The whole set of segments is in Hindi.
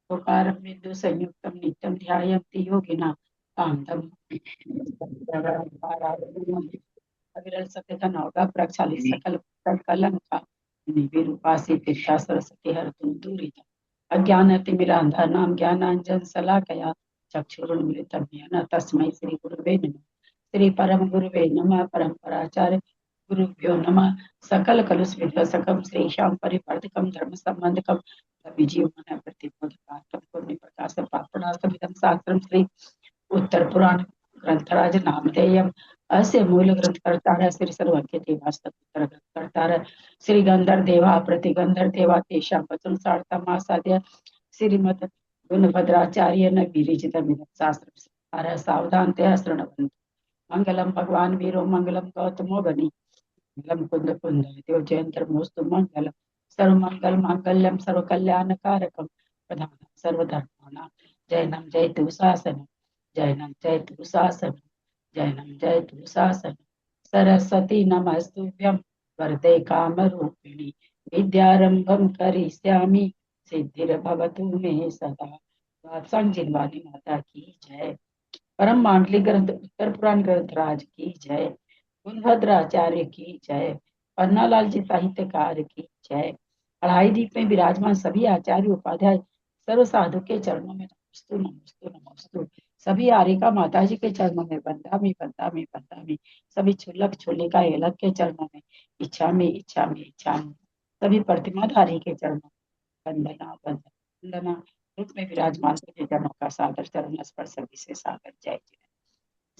ओकारं बिंदु संयुक्तं नित्यं ध्यायन्ति योगिनः कान्तं अविरल सत्यता नौका प्रक्षालित सकल कलंका निविरूपासी तिष्ठा सरस्वती हर तुम दूरी अज्ञान तिमिरांधा नाम ज्ञानांजन सलाकया चक्षुरुन्मिलितं येन तस्मै श्री गुरुवे नमः। श्री परम गुरुवे नमः। परंपराचार्य गुरुभ्यो नमः। सकल कलुष विध्वसकम श्रीशां परिवर्तकम धर्म संबंधकम विजीवमन प्रतिबोधकात्म पुण्य प्रकाश पापणास्तमिदं शास्त्रम श्री उत्तर पुराण ग्रंथराज नामधेयम् अस्य मूल ग्रंथकर्ता श्री सर्वज्ञ वास्तव उत्तर ग्रंथकर्ता श्री गंधर देवा प्रतिगंधर देवा तेषां वचन सार्थमासाद्य श्रीमद गुणभद्राचार्य न विरचित शास्त्र सावधान शृण्वन्तु। मंगलम भगवान वीरो मंगलम गौतमो बनी मंगलम कुंद कुंद देव जयंतमोस्तु मंगलम सर्वमंगल मांगल्यम सर्वकल्याणकारकम प्रधान सर्वधर्माणां जैनम जयतु शासनम जैनम जयतु शासनम जैनम जयतु शासनम सरस्वती नमस्तुभ्यं वरदे कामरूपिणी विद्यारंभं करिष्यामि सिद्धिर्भवतु मे सदा। वात्संग जिनवानी माता की जय। परम मांडलिक ग्रंथ उत्तर पुराण ग्रंथराज की जय। गुणभद्राचार्य की जय। पन्नालाल जी साहित्यकार की जय। अढ़ाई दीप में विराजमान सभी आचार्य उपाध्याय सर्व साधु के चरणों में नमस्तु नमस्तु नमस्तु। सभी आरिका माता जी के चरणों में बंदामी बंदामी बंदामी। सभी छुल्लक छुल्लिका एलक के चरणों में इच्छा में इच्छा में इच्छा में। सभी प्रतिमाधारी के चरणों में वंदना वंदना वंदना। रूप में विराजमान सभी जनों का सादर चरण स्पर्श सभी से सादर जय जय।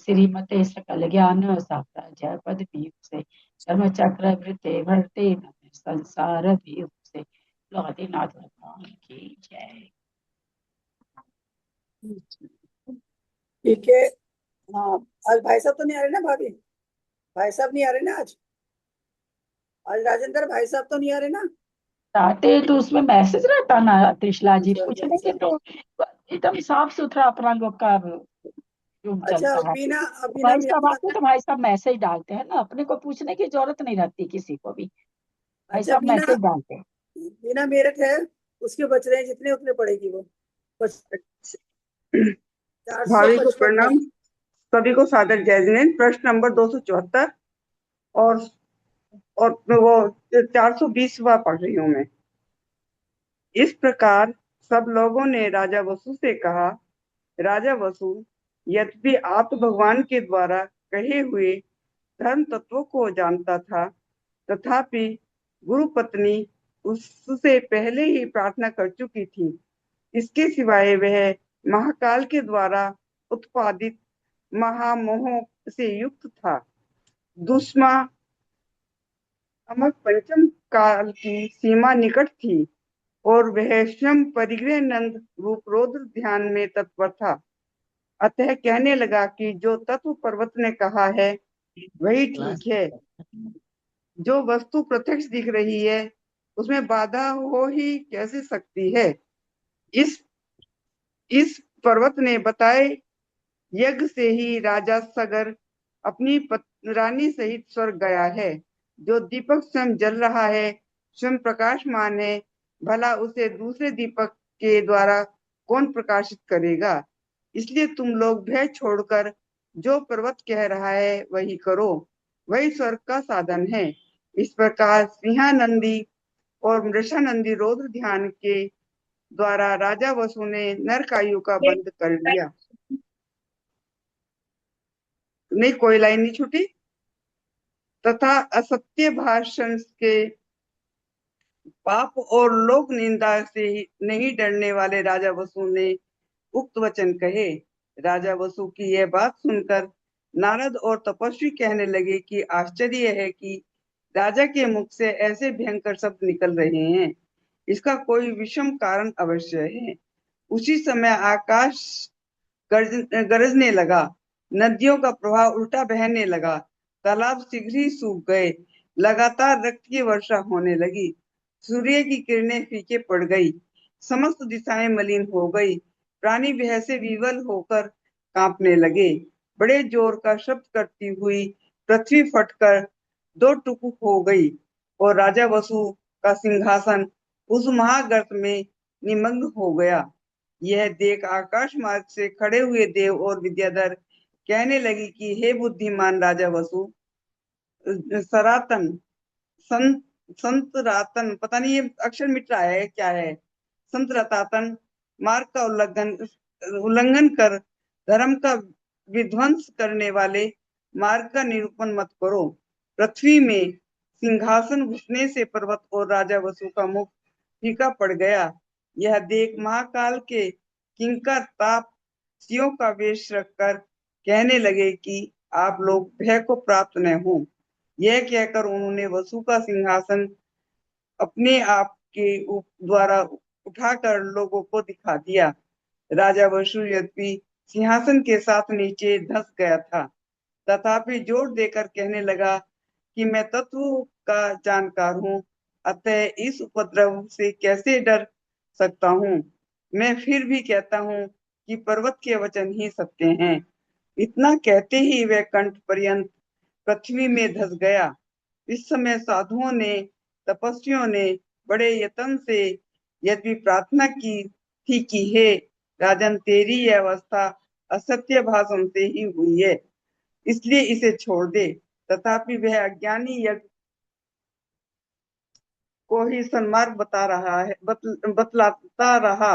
श्रीमते सकल ज्ञान साम्राज्य पद पीयूष से धर्म चक्र वृत्ते भरते नमः संसार पीयूष से लौहदीनाथ भगवान की जय। ठीक है। हाँ, आज भाई साहब तो नहीं आ रहे ना भाभी? भाई साहब नहीं आ रहे ना आज? आज राजेंद्र भाई साहब तो नहीं आ रहे ना? आते तो उसमें मैसेज रहता ना त्रिशला जी अच्छा पूछने के अच्छा तो एकदम साफ सुथरा अपना लोग का रूम अच्छा। चलता है। अभी ना भाई मेरे साहब आते पास। तो भाई साहब मैसेज डालते हैं ना, अपने को पूछने की जरूरत नहीं रहती किसी को भी। भाई अच्छा, साहब बिना मैसेज डालते हैं। बिना मेरठ है उसके बच रहे हैं जितने उतने पड़ेगी वो बस। भाभी को 455 प्रणाम। सभी को सादर जय जिनेन्द्र। प्रश्न नंबर 274 और वो 420वां पढ़ रही हूँ मैं। इस प्रकार सब लोगों ने राजा वसु से कहा, राजा वसु, यद्यपि आप तो भगवान के द्वारा कहे हुए धर्म तत्वों को जानता था, तथापि गुरु पत्नी उससे पहले ही प्रार्थना कर चुकी थी। इसके सिवाय वह महाकाल के द्वारा उत्पादित महामोह से युक्त था। दुष्मा अमक पंचम काल की सीमा निकट थी और वह स्वयं परिग्रह नंद रूप रौद्र ध्यान में तत्पर था। अतः कहने लगा कि जो तत्व पर्वत ने कहा है वही ठीक है। जो वस्तु प्रत्यक्ष दिख रही है उसमें बाधा हो ही कैसे सकती है। इस इस पर्वत ने बताए यज्ञ से ही राजा सगर अपनी रानी सहित स्वर्ग गया है। जो दीपक स्वयं जल रहा है, स्वयं प्रकाशमान है, भला उसे दूसरे दीपक के द्वारा कौन प्रकाशित करेगा। इसलिए तुम लोग भय छोड़कर जो पर्वत कह रहा है वही करो, वही स्वर्ग का साधन है। इस प्रकार सिंहानंदी और मृषानंदी रौद्र ध्यान के द्वारा राजा वसु ने नरकायु का बंद कर लिया। नहीं, कोई लाइन नहीं छूटी। तथा असत्य भाषण के पाप और लोक निंदा से नहीं डरने वाले राजा वसु ने उक्त वचन कहे। राजा वसु की यह बात सुनकर नारद और तपस्वी कहने लगे कि आश्चर्य है कि राजा के मुख से ऐसे भयंकर शब्द निकल रहे हैं। इसका कोई विषम कारण अवश्य है। उसी समय आकाश गरजने लगा, नदियों का प्रवाह उल्टा बहने लगा, तालाब शीघ्र ही सूख गए, लगातार रक्त की वर्षा होने लगी, सूर्य की किरणें फीके पड़ गई, समस्त दिशाएं मलिन हो गई, प्राणी भय से विवल होकर कांपने लगे। बड़े जोर का शब्द करती हुई पृथ्वी फटकर दो टुकड़ हो गई और राजा वसु का सिंहासन उस महागर्त में निमग्न हो गया। यह देख आकाश मार्ग से खड़े हुए देव और विद्याधर कहने लगी कि हे बुद्धिमान राजा वसु, सनातन संत संत रातन, पता नहीं ये अक्षर मिट रहा है क्या है, संत रतातन मार्ग का उल्लंघन कर धर्म का विध्वंस करने वाले मार्ग का निरूपण मत करो। पृथ्वी में सिंहासन घुसने से पर्वत और राजा वसु का मुख फीका पड़ गया। यह देख महाकाल के किंकर तापसियों का वेश रखकर कहने लगे कि आप लोग भय को प्राप्त न हो। यह कहकर उन्होंने वसु का सिंहासन अपने आप के द्वारा उठाकर लोगों को दिखा दिया। राजा वसु यद्यपि सिंहासन के साथ नीचे धंस गया था, तथापि जोर देकर कहने लगा कि मैं तत्व का जानकार हूँ, अतः इस उपद्रव से कैसे डर सकता हूँ। मैं फिर भी कहता हूँ कि पर्वत के वचन ही सत्य हैं। इतना कहते ही वह कंठ पर्यंत पृथ्वी में धंस गया। इस समय साधुओं ने, तपस्वियों ने बड़े यत्न से यद्यपि प्रार्थना की थी कि हे राजन, तेरी यह अवस्था असत्य भाषण से ही हुई है, इसलिए इसे छोड़ दे। तथापि वह अज्ञानी यज्ञ को ही सन्मार्ग बतलाता रहा।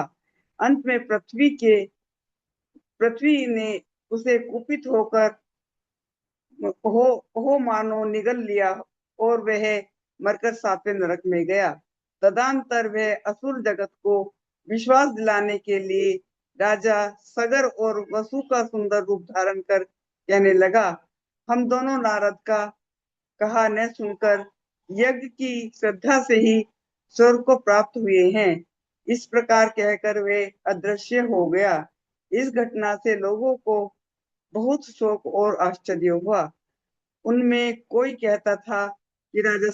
अंत में पृथ्वी ने उसे कुपित होकर हो मानो निगल लिया और वह मरकर सातवें नरक में गया। तदंतर वह असुर जगत को विश्वास दिलाने के लिए राजा सगर और वसु का सुंदर रूप धारण कर कहने लगा, हम दोनों नारद का कहा न सुनकर यज्ञ की श्रद्धा से ही स्वर्ग को प्राप्त हुए हैं। इस प्रकार कहकर वे अदृश्य हो गया। इस घटना से लोगों को बहुत शोक और आश्चर्य हुआ। उनमें कोई कहता था कि राजा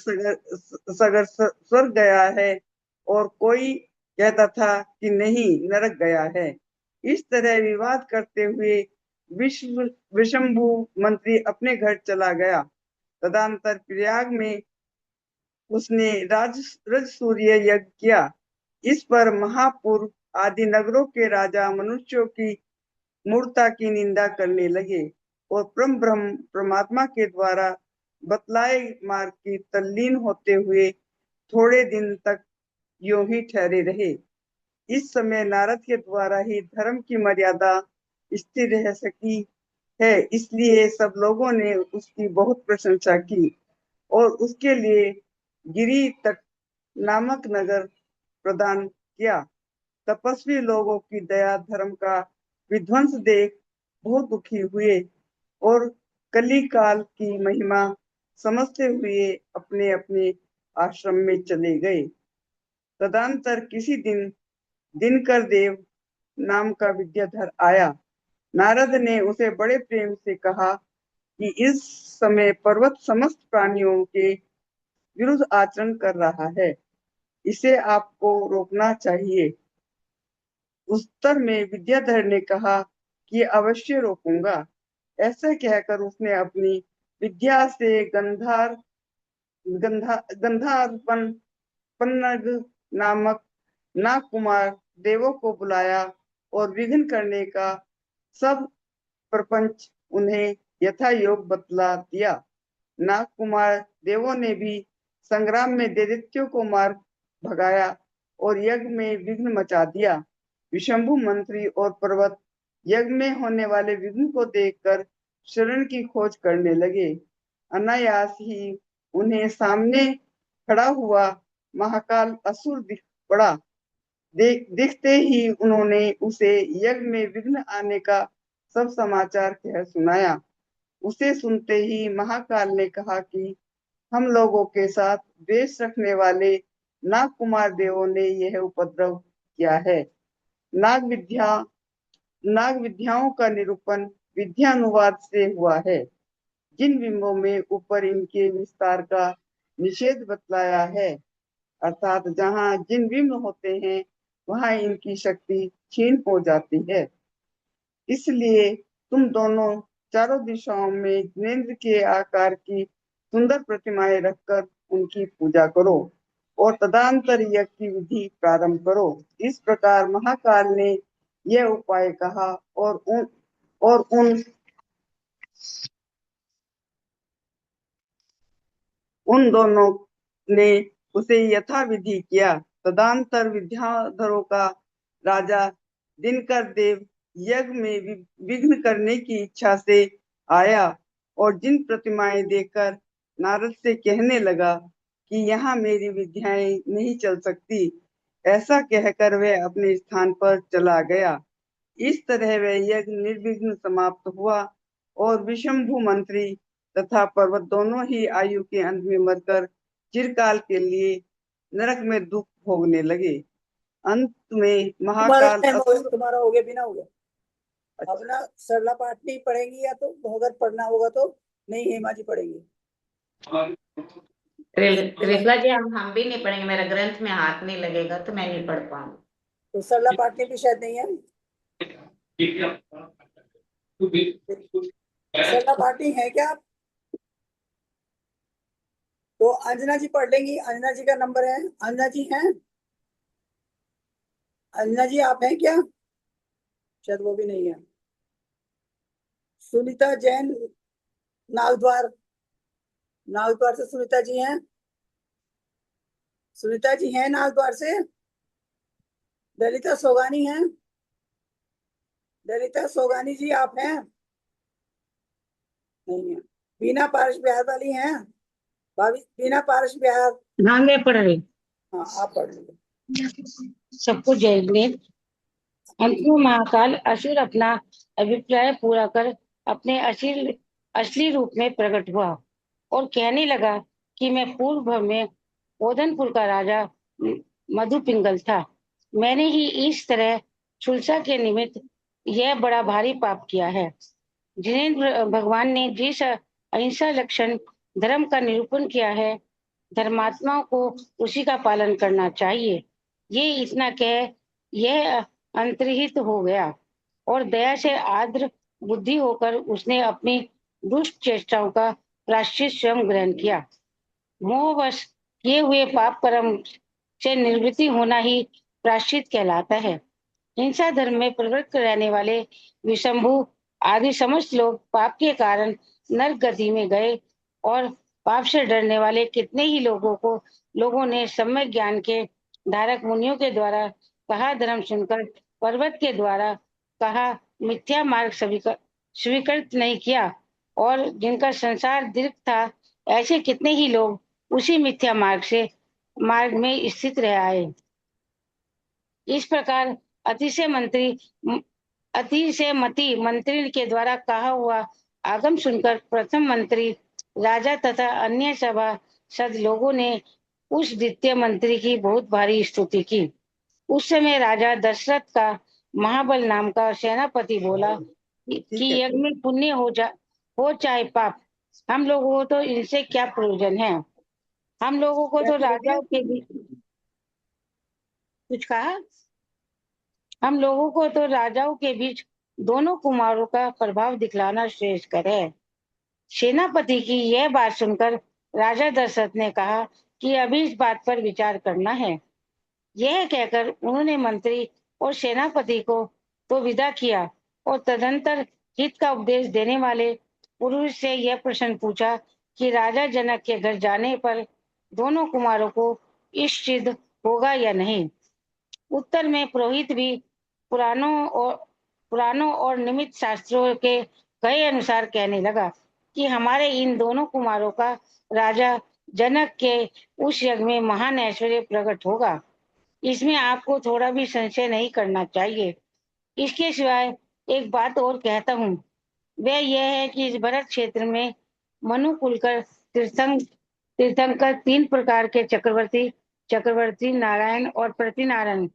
सगर स्वर्ग गया है और कोई कहता था कि नहीं, नरक गया है। इस तरह विवाद करते हुए विशंभु मंत्री अपने घर चला गया। तदंतर प्रयाग में उसने राजसूय यज्ञ किया। इस पर महापुर आदि नगरों के राजा मनुष्यों की मूर्ता की निंदा करने लगे और ब्रह्म परमात्मा के द्वारा बतलाए मार्ग की तल्लीन होते हुए थोड़े दिन तक यूं ही ठहरे रहे। इस समय नारद के द्वारा ही धर्म की मर्यादा स्थिर रह सकी है, इसलिए सब लोगों ने उसकी बहुत प्रशंसा की और उसके लिए गिरी तक नामक नगर प्रदान किया। तपस्वी लोगों की दया धर्म का विध्वंस देख बहुत दुखी हुए और कली काल की महिमा समझते हुए अपने अपने आश्रम में चले गए। तदंतर किसी दिन दिनकर देव नाम का विद्याधर आया। नारद ने उसे बड़े प्रेम से कहा कि इस समय पर्वत समस्त प्राणियों के विरुद्ध आचरण कर रहा है, इसे आपको रोकना चाहिए। उत्तर में विद्याधर ने कहा कि अवश्य रोकूंगा। ऐसा कहकर उसने अपनी विद्या से गंधार्पण पन्नग नामक नाग कुमार देवों को बुलाया और विघ्न करने का सब प्रपंच उन्हें यथा योग बतला दिया। नाग कुमार देवों ने भी संग्राम में दैत्यों को मार भगाया और यज्ञ में विघ्न मचा दिया। विशंभु मंत्री और पर्वत यज्ञ में होने वाले विघ्न को देखकर शरण की खोज करने लगे। अनायास ही उन्हें सामने खड़ा हुआ महाकाल असुर दिख पड़ा। दिखते ही उन्होंने उसे यज्ञ में विघ्न आने का सब समाचार कह सुनाया। उसे सुनते ही महाकाल ने कहा कि हम लोगों के साथ द्वेष रखने वाले नाग कुमार देवों ने यह उपद्रव किया है। नाग विद्याओं का निरूपण विद्यानुवाद से हुआ है। जिन बिंबों में ऊपर इनके विस्तार का निषेध बतलाया है, अर्थात जहाँ जिन बिंब होते हैं वहां इनकी शक्ति क्षीण हो जाती है। इसलिए तुम दोनों चारों दिशाओं में जिनेंद्र के आकार की सुंदर प्रतिमाएं रखकर उनकी पूजा करो। और तदंतर यज्ञ की विधि प्रारंभ करो। इस प्रकार महाकाल ने यह उपाय कहा और उन दोनों ने उसे यथाविधि किया। तदंतर विद्याधरों का राजा दिनकर देव यज्ञ में विघ्न करने की इच्छा से आया और जिन प्रतिमाएं देखकर नारद से कहने लगा कि यहाँ मेरी विद्याएं नहीं चल सकती। ऐसा कहकर वह अपने स्थान पर चला गया। इस तरह वह यज्ञ निर्विघ्न समाप्त हुआ और विशंभु मंत्री तथा पर्वत दोनों ही आयु के अंत में मरकर चिरकाल के लिए नरक में दुख भोगने लगे। अंत में महाकाल तुम्हारा हो गया बिना हो गया। अपना सरला पाठ नहीं पढ़ेंगी या तो अगर पढ़ना होगा तो नहीं हेमा जी पढ़ेंगे। त्रिफला जी हम भी नहीं पढ़ेंगे, मेरा ग्रंथ में हाथ नहीं लगेगा तो मैं नहीं पढ़ पाऊंगी। तो सरला पाठ भी शायद नहीं है। सरला पाठी है क्या आप? तो अंजना जी पढ़ लेंगी। अंजना जी का नंबर है। अंजना जी हैं? अंजना जी आप हैं क्या? शायद वो भी नहीं है। सुनीता जैन नागद्वार, नागद्वार से सुनीता जी हैं? सुनीता जी हैं नागद्वार से? ललिता सोगानी हैं? ललिता सोगानी जी आप हैं? नहीं है। बीना पारस बिहार वाली हैं? भाभी बीना पारस बिहार? हाँ मैं पढ़ रही। हाँ आप पढ़ लीजिए। सबको जय गुरु। अंत में महाकाल असुर अपना अभिप्राय पूरा कर अपने असली रूप में प्रकट हुआ और कहने लगा कि मैं पूर्व भव में ओदनपुर का राजा मधुपिंगल था। मैंने ही इस तरह छुलसा के निमित्त यह बड़ा भारी पाप किया है। जिनेंद्र भगवान ने जिस अहिंसा लक्षण धर्म का निरूपण किया है, धर्मात्माओं को उसी का पालन करना चाहिए। ये इतना कह यह अंतर्हित हो गया और दया से आर्द्र बुद्धि होकर उसने अपनी दुष्ट चेष्टाओं का प्रायश्चित स्वयं ग्रहण किया। मोहवश किए हुए पाप कर्म से निवृत्ति होना ही प्रायश्चित कहलाता है। हिंसा धर्म में प्रवृत्त रहने वाले विशंभु आदि समस्त लोग पाप के कारण नरक गति में गए और पाप से डरने वाले कितने ही लोगों ने सम्यक ज्ञान के धारक मुनियों के द्वारा कहा धर्म सुनकर पर्वत के द्वारा कहा मिथ्या मार्ग स्वीकृत नहीं किया और जिनका संसार दीर्घ था, ऐसे कितने ही लोग उसी मिथ्या मार्ग में स्थित रह आए। इस प्रकार अतिशय मती मंत्री के द्वारा कहा हुआ आगम सुनकर प्रथम मंत्री राजा तथा अन्य सभासद लोगों ने उस द्वितीय मंत्री की बहुत भारी स्तुति की। उस समय राजा दशरथ का महाबल नाम का सेनापति बोला कि यज्ञ में पुण्य हो चाहे पाप, हम लोगों को तो इनसे क्या प्रयोजन है। हम लोगों को तो राजाओं के बीच कुछ कहा, हम लोगों को तो राजाओं के बीच दोनों कुमारों का प्रभाव दिखलाना श्रेयस्कर है। सेनापति की यह बात सुनकर राजा दशरथ ने कहा कि अभी इस बात पर विचार करना है। यह कहकर उन्होंने मंत्री और सेनापति को तो विदा किया और तदंतर हित का उपदेश देने वाले पुरुष से यह प्रश्न पूछा कि राजा जनक के घर जाने पर दोनों कुमारों को इष्ट सिद्ध होगा या नहीं। उत्तर में पुरोहित भी पुराणों और निमित्त शास्त्रों के कहे अनुसार कहने लगा कि हमारे इन दोनों कुमारों का राजा जनक के उस यज्ञ में महान ऐश्वर्य प्रकट होगा। इसमें आपको थोड़ा भी संशय नहीं करना चाहिए। इसके सिवाय एक बात और कहता हूँ, वह यह है कि इस भरत क्षेत्र में मनुकुल कर तीर्थंकर 3 प्रकार के चक्रवर्ती नारायण और प्रतिनारायण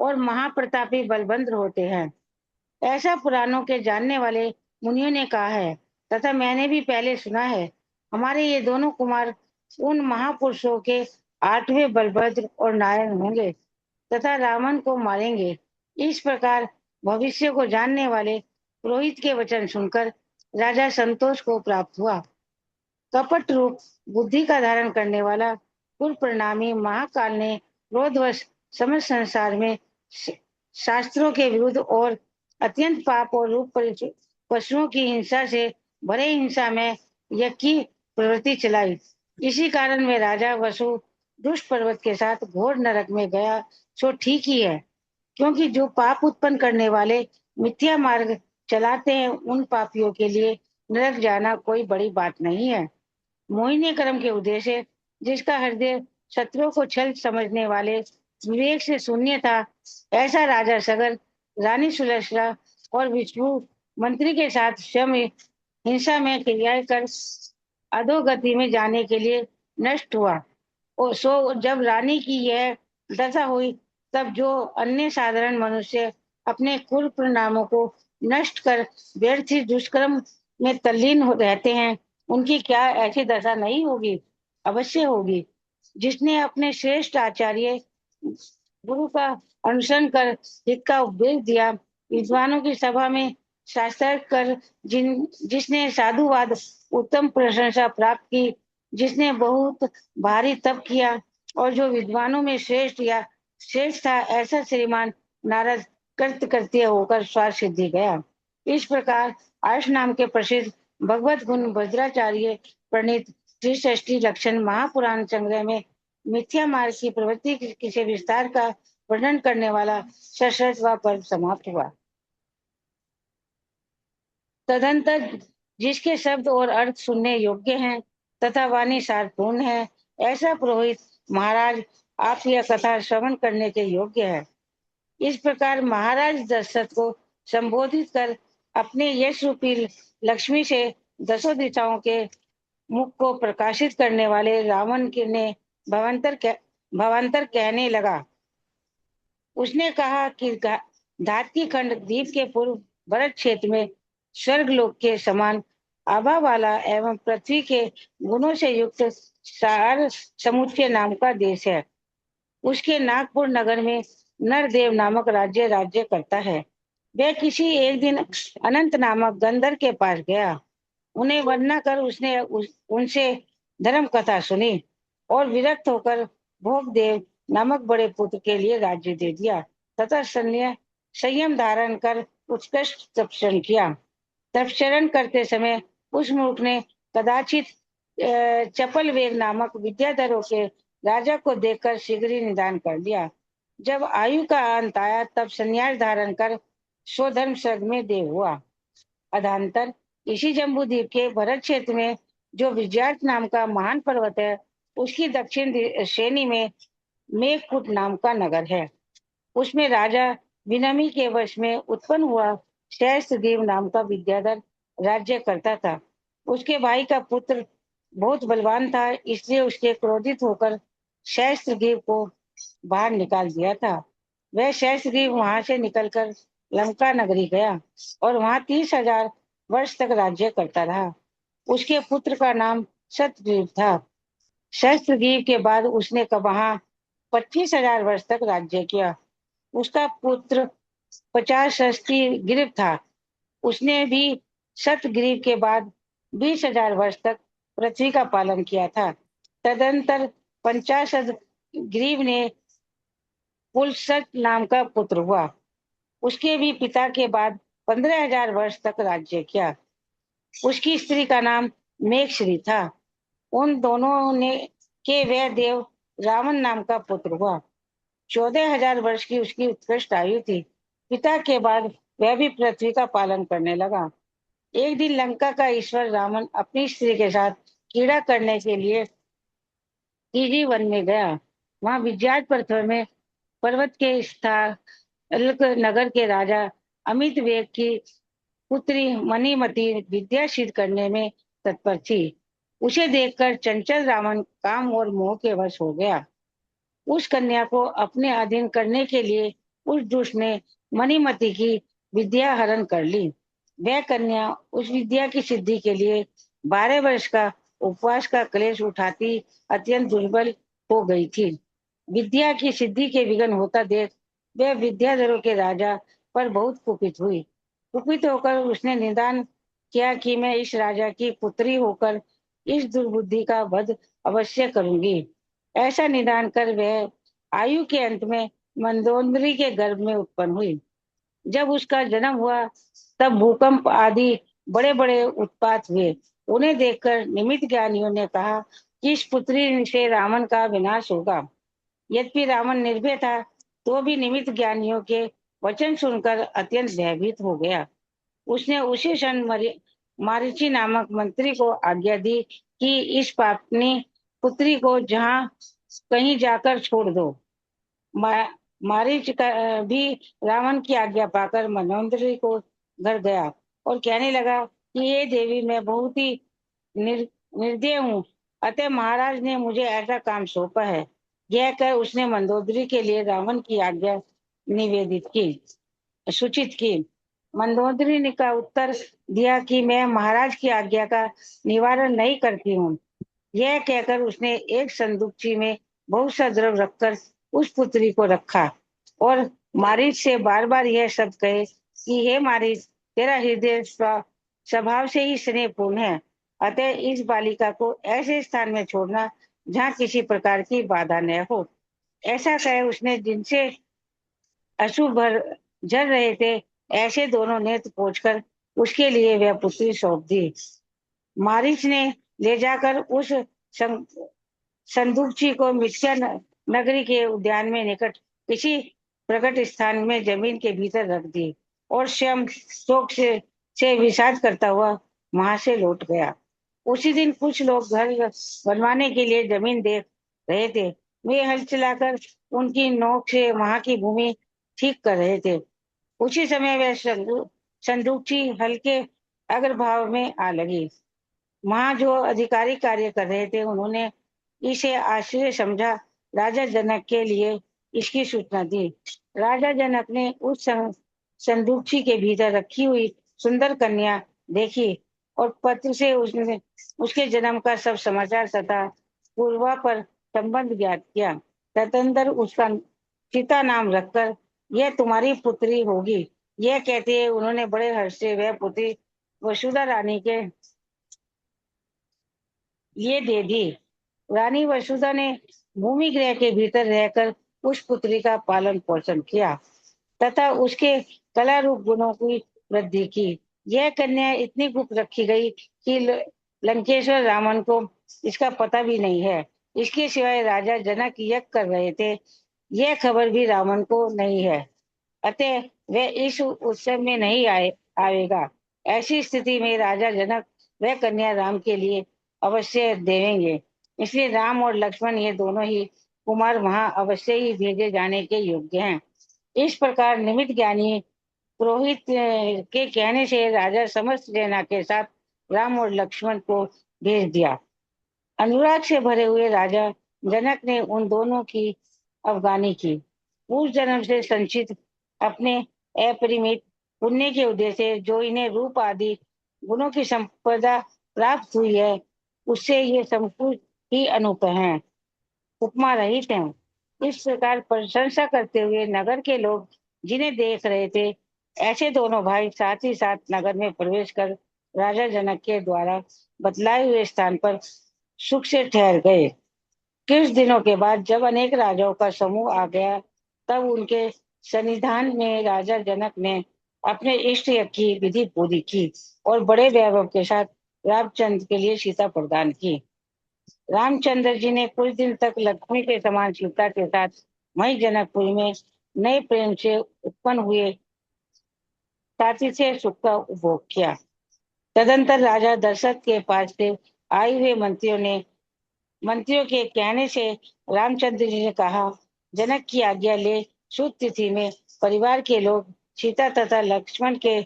और महाप्रतापी बलभद्र होते हैं। ऐसा पुराणों के जानने वाले मुनियों ने कहा है तथा मैंने भी पहले सुना है। हमारे ये दोनों कुमार उन महापुरुषों के 8वें बलभद्र और नारायण होंगे तथा रावण को मारेंगे। इस प्रकार भविष्य को जानने वाले पुरोहित के वचन सुनकर राजा संतोष को प्राप्त हुआ। कपट रूप बुद्धि का धारण करने वाला कुलप्रणामी महाकाल ने क्रोधवश समस्त संसार में शास्त्रों के विरुद्ध और अत्यंत पाप और रूप पशुओं की हिंसा से भरे हिंसा में यज्ञ की प्रवृत्ति चलाई। इसी कारण में राजा वसु दुष्ट पर्वत के साथ घोर नरक में गया। सो ठीक ही है, क्योंकि जो पाप उत्पन्न करने वाले मिथ्या मार्ग चलाते हैं उन पापियों के लिए नरक जाना कोई बड़ी बात नहीं है। मोहिनी कर्म के उद्देश्य जिसका हृदय शत्रुओं को छल समझने वाले विवेक से शून्य था, ऐसा राजा सगर, रानी सुलक्षणा और विष्णु मंत्री के साथ स्वयं हिंसा में क्रियाएं कर अधोगति में जाने के लिए नष्ट हुआ। और सो जब रानी की यह दशा हुई, तब जो अन्य साधारण मनुष्य अपने कुल परिणामों को नष्ट कर व्यर्थ ही दुष्कर्म में तल्लीन रहते हैं, उनकी क्या ऐसी दशा नहीं होगी? अवश्य होगी। जिसने अपने श्रेष्ठ आचार्य गुरु का अनुसरण कर हित का उपदेश दिया, विद्वानों की सभा में शास्त्र कर जिसने साधुवाद उत्तम प्रशंसा प्राप्त की, जिसने बहुत भारी तप किया और जो विद्वानों में श्रेष्ठ था, ऐसा श्रीमान नारद कृत्य होकर स्वार सिद्धि गया। इस प्रकार आयुष नाम के प्रसिद्ध भगवत गुण वज्राचार्य प्रणीत त्रिषष्टि लक्षण महापुराण संग्रह में मिथ्या मार्ग की प्रवृत्ति से विस्तार का वर्णन करने वाला 66वां पर्व समाप्त हुआ। तदंतर जिसके शब्द और अर्थ सुनने योग्य हैं तथा वाणी सारपूर्ण है, ऐसा पुरोहित महाराज आप यह कथा श्रवण करने के योग्य है। इस प्रकार महाराज दशरथ को संबोधित कर अपने यश रूपी लक्ष्मी से दसों दिशाओं के मुख को प्रकाशित करने वाले रावण ने भवंतर कहने लगा। उसने कहा कि धातकी खंड द्वीप के पूर्व भरत क्षेत्र में स्वर्ग लोक के समान आभा वाला एवं पृथ्वी के गुणों से युक्त सार समुच्चय नाम का देश है। उसके नागपुर नगर में नरदेव नामक राज्य करता है। वह किसी एक दिन अनंत नामक गंधर के पास गया। उन्हें वंदना कर उसने उनसे धर्म कथा सुनी और विरक्त होकर भोगदेव नामक बड़े पुत्र के लिए राज्य दे दिया तथा संयम धारण कर उत्कृष्ट तपस्या किया। तपस्या करते समय उस मूर्ख ने कदाचित चपल वेग नामक विद्याधरों के राजा को देखकर शीघ्र ही निदान कर लिया। जब आयु का अंत आया, तब संन्यास धारण कर स्वधर्म स्वर्ग में देव हुआ। अधांतर इसी जम्बूद्वीप के भरत क्षेत्र में जो विजयार्थ नाम का महान पर्वत है, उसकी दक्षिण श्रेणी में मेघकूट नाम का नगर है। उसमें राजा विनमी के वश में उत्पन्न हुआ सहस्त्रदेव नाम का विद्याधर राज्य करता था। उसके भाई का पुत्र बहुत बलवान था, इसलिए उसके क्रोधित होकर सहस्त्रदेव को बाहर निकाल दिया था। वह सहस्त्रदेव वहां से निकलकर लंका नगरी गया और वहां 30,000 वर्ष तक राज्य करता रहा। उसके पुत्र का नाम सतग्रीव था। सहस्त्रदेव के बाद उसने वहां 25,000 वर्ष तक राज्य किया। उसका पुत्र 50 ग्रीव था। उसने भी सतग्रीव के बाद 20,000 वर्ष तक पृथ्वी का पालन किया था। तदंतर 50 ग्रीव ने पुलसत नाम का पुत्र हुआ। उसके भी पिता के बाद 15,000 वर्ष तक राज्य किया। उसकी स्त्री का नाम मेघश्री था। उन दोनों ने के वह देव रावण नाम का पुत्र हुआ। 14,000 वर्ष की उसकी उत्कृष्ट आयु थी। पिता के बाद वह भी पृथ्वी का पालन करने लगा। एक दिन लंका का ईश्वर रावण अपनी स्त्री के साथ क्रीड़ा करने के लिए कीजी वन में गया। वहां विजयात पर्वत के स्थान नगर के राजा अमित वेग की पुत्री मणिमती विद्या सिद्ध करने में तत्पर थी। उसे देखकर चंचल रावण काम और मोह के वश हो गया। उस कन्या को अपने अधीन करने के लिए उस दुष्ट ने मणिमती की विद्या हरण कर ली। वह कन्या उस विद्या की सिद्धि के लिए 12 वर्ष का उपवास का क्लेश उठाती अत्यंत दुर्बल हो गई थी। विद्या की सिद्धि के विघ्न होता देख वह विद्याधरों के राजा पर बहुत कुपित हुई। कुपित होकर उसने निदान किया कि मैं इस राजा की पुत्री होकर इस दुर्बुद्धि का वध अवश्य करूंगी। ऐसा निदान कर वह आयु के अंत में मंदोदरी के गर्भ में उत्पन्न हुई। जब उसका जन्म हुआ तब भूकंप आदि बड़े बड़े उत्पात हुए। उन्हें देखकर निमित्त ज्ञानियों ने कहा कि इस पुत्री से रावण का विनाश होगा। यद्यपि रावण निर्भय था तो भी निमित्त ज्ञानियों के वचन सुनकर अत्यंत भयभीत हो गया। उसने उसी क्षण मारीची नामक मंत्री को आज्ञा दी कि इस पापनी पुत्री को जहां कहीं जाकर छोड़ दो। मारीच भी रावण की आज्ञा पाकर मनोंदरी को घर गया और कहने लगा कि ये देवी, मैं बहुत ही निर्दय हूँ, अतः महाराज ने मुझे ऐसा काम सौंपा है। यह कर उसने मंदोदरी के लिए रावण की आज्ञा निवेदित की, सूचित की। मंदोदरी ने का उत्तर दिया कि मैं महाराज की आज्ञा का निवारण नहीं करती हूँ। यह कहकर उसने एक संदूकची में बहुत सा द्रव रखकर उस पुत्री को रखा और मारीच से बार बार यह शब्द कहे कि हे मारीच, तेरा हृदय स्वभाव से ही स्नेहपूर्ण है, अतः इस बालिका को ऐसे स्थान में छोड़ना जहाँ किसी प्रकार की बाधा न हो। ऐसा कहे उसने जिनसे अश्रु भर झर रहे थे ऐसे दोनों नेत्र पोंछकर उसके लिए वह पुत्री सौंप दी। मारीच ने ले जाकर उस संदूकची को मिथ्या नगरी के उद्यान में निकट किसी प्रकट स्थान में जमीन के भीतर रख दी और स्वयं शोक से विषाद करता हुआ वहां से लौट गया। उसी दिन कुछ लोग घर बनवाने के लिए जमीन देख रहे थे। वे हल चलाकर उनकी नोक से वहां की भूमि ठीक कर रहे थे। उसी समय वह संदूकची हल्के अग्रभाव में आ लगी। वहां जो अधिकारी कार्य कर रहे थे उन्होंने इसे आश्चर्य समझा। राजा जनक के लिए इसकी सूचना दी। राजा जनक ने उस संदूकची के भीतर रखी हुई सुंदर कन्या देखी और पत्र से उसके जन्म का सब समाचार तथा पूर्वा पर संबंध ज्ञात किया। तदनंतर उसका सीता नाम रखकर यह तुम्हारी पुत्री होगी, यह कहते हैं उन्होंने बड़े हर्ष से वह पुत्री वसुधा रानी के ये दे दी। रानी वसुधा ने भूमि गृह के भीतर रहकर उस पुत्री का पालन पोषण किया तथा उसके कला रूप गुणों की वृद्धि की। यह कन्या इतनी गुप्त रखी गई कि लंकेश्वर रावण को इसका पता भी नहीं है। इसके सिवाय राजा जनक यज्ञ कर रहे थे, यह खबर भी रावण को नहीं है, अतः वह इस उत्सव में नहीं आएगा। ऐसी स्थिति में राजा जनक वह कन्या राम के लिए अवश्य देवेंगे, इसलिए राम और लक्ष्मण ये दोनों ही कुमार वहां अवश्य ही भेजे जाने के योग्य हैं। इस प्रकार निमित्त ज्ञानी पुरोहित के कहने से राजा समस्त सेना के साथ राम और लक्ष्मण को भेज दिया। अनुराग से भरे हुए राजा जनक ने उन दोनों की अफगानी की। उस जन्म से संचित अपने अपरिमित पुण्य के उदय से जो इन्हें रूप आदि गुणों की संपदा प्राप्त हुई है, उससे ये संपूर्ण ही अनूप हैं, उपमा रहित हैं। इस प्रकार प्रशंसा करते हुए नगर के लोग जिन्हें देख रहे थे, ऐसे दोनों भाई साथ ही साथ नगर में प्रवेश कर राजा जनक के द्वारा बतलाए हुए स्थान पर सुख से ठहर गए। कुछ दिनों के बाद जब अनेक राजाओं का समूह आ गया, तब उनके सन्निधान में राजा जनक ने अपने इष्ट यज्ञ की विधि पूरी की और बड़े वैभव के साथ रामचंद्र के लिए सीता प्रदान की। रामचंद्र जी ने कुछ दिन तक लक्ष्मी के समान सीता के साथ वहीं जनकपुरी में नए प्रेम से उत्पन्न हुए साथी से सुख का उपभोग किया। तदंतर राजा दशरथ के पास से आए हुए मंत्रियों के कहने से रामचंद्र जी ने कहा, जनक की आज्ञा ले शुभ तिथि में परिवार के लोग सीता तथा लक्ष्मण के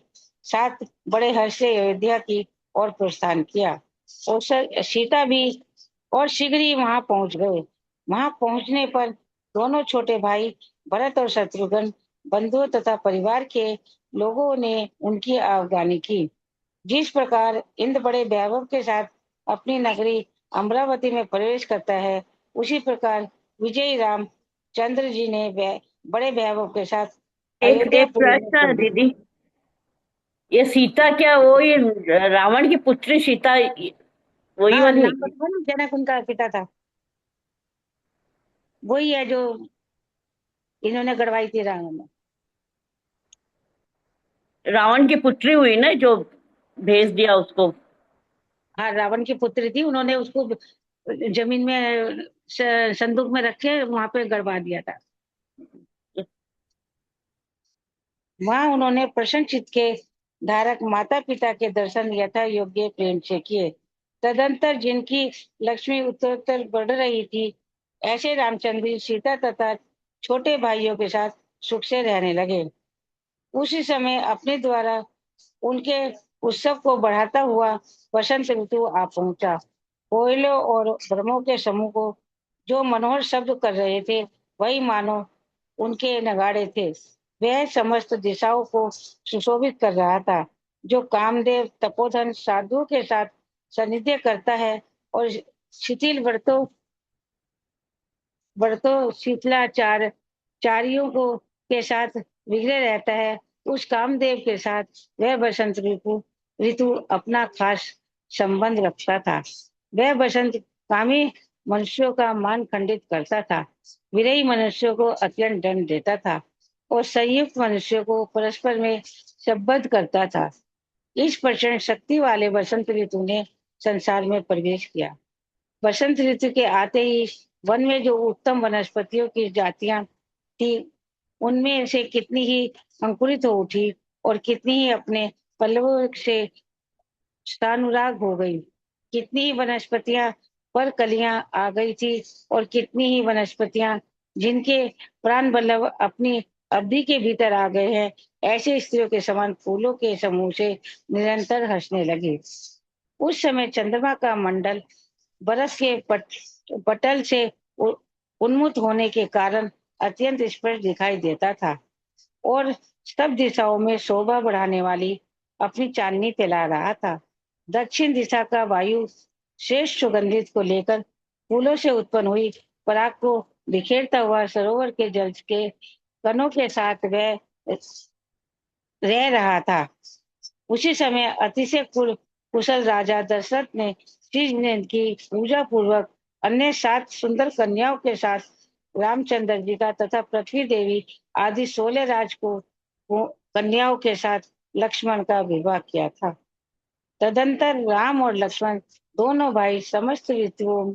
साथ बड़े हर्ष से अयोध्या की ओर प्रस्थान किया और सीता भी और शीघ्र ही वहां पहुंच गए। वहां पहुंचने पर दोनों छोटे भाई भरत और शत्रुघ्न बंधुओं तथा परिवार के लोगों ने उनकी आवागनी की। जिस प्रकार इंद्र बड़े वैभव के साथ अपनी नगरी अमरावती में प्रवेश करता है, उसी प्रकार विजयी राम चंद्र जी ने बड़े वैभव के साथ एक एक प्रश्न है दीदी, ये सीता क्या वो ये रावण की पुत्री सीता वही वाली है? जनक उनका पिता था। वही है जो इन्होंने गड़वाई थी रावण ने। रावण की पुत्री हुई ना, जो भेज दिया उसको। हाँ, रावण की पुत्री थी, उन्होंने उसको जमीन में संदूक में रखे वहां पे गड़वा दिया था। वहां उन्होंने प्रसन्न चित्त के धारक माता पिता के दर्शन यथा योग्य प्रेम से किए। तदंतर जिनकी लक्ष्मी उत्तरोत्तर बढ़ रही थी, ऐसे रामचंद्र सीता तथा छोटे भाइयों के साथ सुख से रहने लगे। उसी समय अपने द्वारा उनके उत्सव को बढ़ाता हुआ वसंत ऋतु आ पहुंचा। कोयलों और भ्रमों के समूह को जो मनोहर शब्द कर रहे थे, वही मानो उनके नगाड़े थे। वह समस्त दिशाओं को सुशोभित कर रहा था। जो कामदेव तपोधन साधुओं के साथ सानिध्य करता है और शिथिल व्रतों शीतलाचार चारियों को के साथ विग्रह रहता है, उस कामदेव के साथ वह बसंत ऋतु ऋतु अपना खास संबंध रखता था। वह बसंत कामी मनुष्यों का मान खंडित करता था, विरही मनुष्यों को अत्यंत दंड देता था और संयुक्त मनुष्यों को परस्पर में संबद्ध करता था। इस प्रचंड शक्ति वाले बसंत ऋतु ने संसार में प्रवेश किया। बसंत ऋतु के आते ही वन में जो उत्तम वनस्पतियों की जातियां थी, उनमें से कितनी ही अंकुरित हो उठी और कितनी ही अपने पल्लवों से स्थानुराग हो गई। कितनी ही वनस्पतियां पर कलियां आ गई थी और कितनी ही वनस्पतियां जिनके प्राण बल्लभ अपनी अवधि के भीतर आ गए हैं, ऐसे स्त्रियों के समान फूलों के समूह से निरंतर हंसने लगे। उस समय चंद्रमा का मंडल बरस के पटल से उन्मुक्त होने के कारण अत्यंत स्पष्ट दिखाई देता था और सब दिशाओं में शोभा बढ़ाने वाली अपनी चांदनी फैला रहा था। दक्षिण दिशा का वायु श्रेष्ठ सुगंधित को लेकर फूलों से उत्पन्न हुई पराग को बिखेरता हुआ सरोवर के जल के कणों के साथ वह रह रहा था। उसी समय अतिशय कुशल राजा दशरथ ने श्री की पूजा पूर्वक अन्य 7 सुंदर कन्याओं के साथ रामचंद्र जी का तथा पृथ्वी देवी आदि 16 कन्याओं के साथ लक्ष्मण का विवाह किया था। तदंतर राम और लक्ष्मण दोनों भाई समस्त ऋतुओं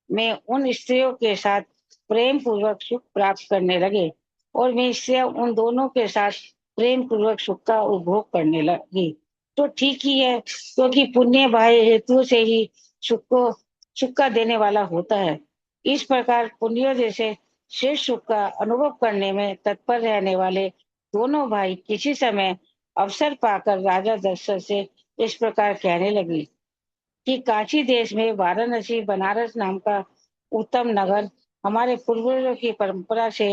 में उन स्त्रियों के साथ प्रेम पूर्वक सुख प्राप्त करने लगे और वे स्त्रियां उन दोनों के साथ प्रेम पूर्वक सुख का उपभोग करने लगी। तो ठीक ही है, क्योंकि पुण्य बाह्य हेतु से ही सुख का देने वाला होता है। इस प्रकार पुण्यों जैसे शेष सुख का अनुभव करने में तत्पर रहने वाले दोनों भाई किसी समय अवसर पाकर राजा दशरथ से इस प्रकार कहने लगी कि काशी देश में वाराणसी बनारस नाम का उत्तम नगर हमारे पूर्वजों की परंपरा से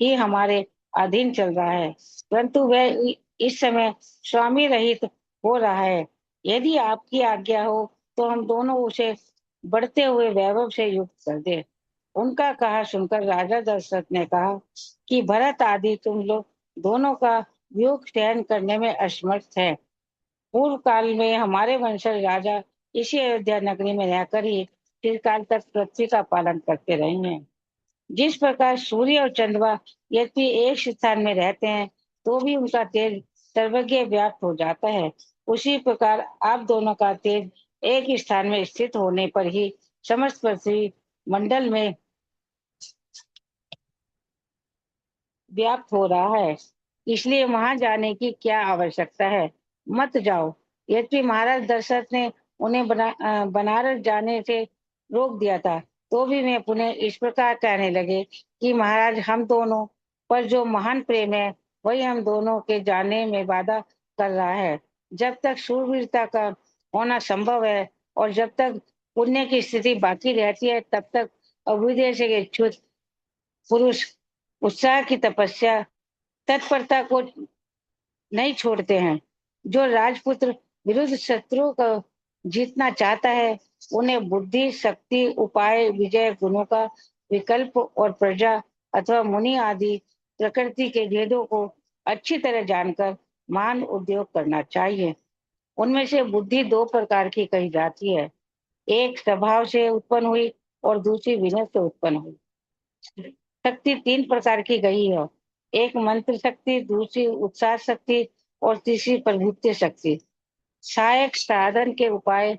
ही हमारे अधीन चल रहा है, परंतु वह इस समय स्वामी रहित हो रहा है। यदि आपकी आज्ञा हो तो हम दोनों उसे बढ़ते हुए वैभव से युक्त कर दे। उनका कहा सुनकर राजा दशरथ ने कहा कि भरत आदि तुम लोग दोनों का वियोग सहन करने में असमर्थ है। पूर्व काल में हमारे वंशज राजा इसी अयोध्या नगरी में रहकर ही चिरकाल तक पृथ्वी का पालन करते रहे हैं। जिस प्रकार सूर्य और चंद्रमा यदि एक स्थान में रहते हैं तो भी उनका तेज सर्वज्ञ व्याप्त हो जाता है, उसी प्रकार आप दोनों का तेज एक स्थान में स्थित होने पर ही समस्त पृथ्वी मंडल में व्याप्त हो रहा है। इसलिए वहां जाने की क्या आवश्यकता है, मत जाओ। यद्यपि महाराज दशरथ ने उन्हें बनारस जाने से रोक दिया था, तो भी वे पुनः इस प्रकार कहने लगे कि महाराज हम दोनों पर जो महान प्रेम है, वही हम दोनों के जाने में बाधा कर रहा है। जब तक शूरवीरता का होना संभव है और जब तक पुण्य की स्थिति बाकी रहती है, तब तक अभ्युदय से इच्छुक पुरुष उत्साह की तपस्या तत्परता को नहीं छोड़ते हैं। जो राजपुत्र विरुद्ध शत्रु को जीतना चाहता है, उन्हें बुद्धि शक्ति उपाय विजय गुणों का विकल्प और प्रजा अथवा मुनि आदि प्रकृति के भेदों को अच्छी तरह जानकर महान उद्योग करना चाहिए। उनमें से बुद्धि 2 प्रकार की कही जाती है, एक स्वभाव से उत्पन्न हुई और दूसरी विनय से उत्पन्न हुई। शक्ति 3 प्रकार की गई है। एक मंत्र शक्ति, दूसरी उत्साह शक्ति और तीसरी प्रभुत्व शक्ति। सहायक साधन के उपाय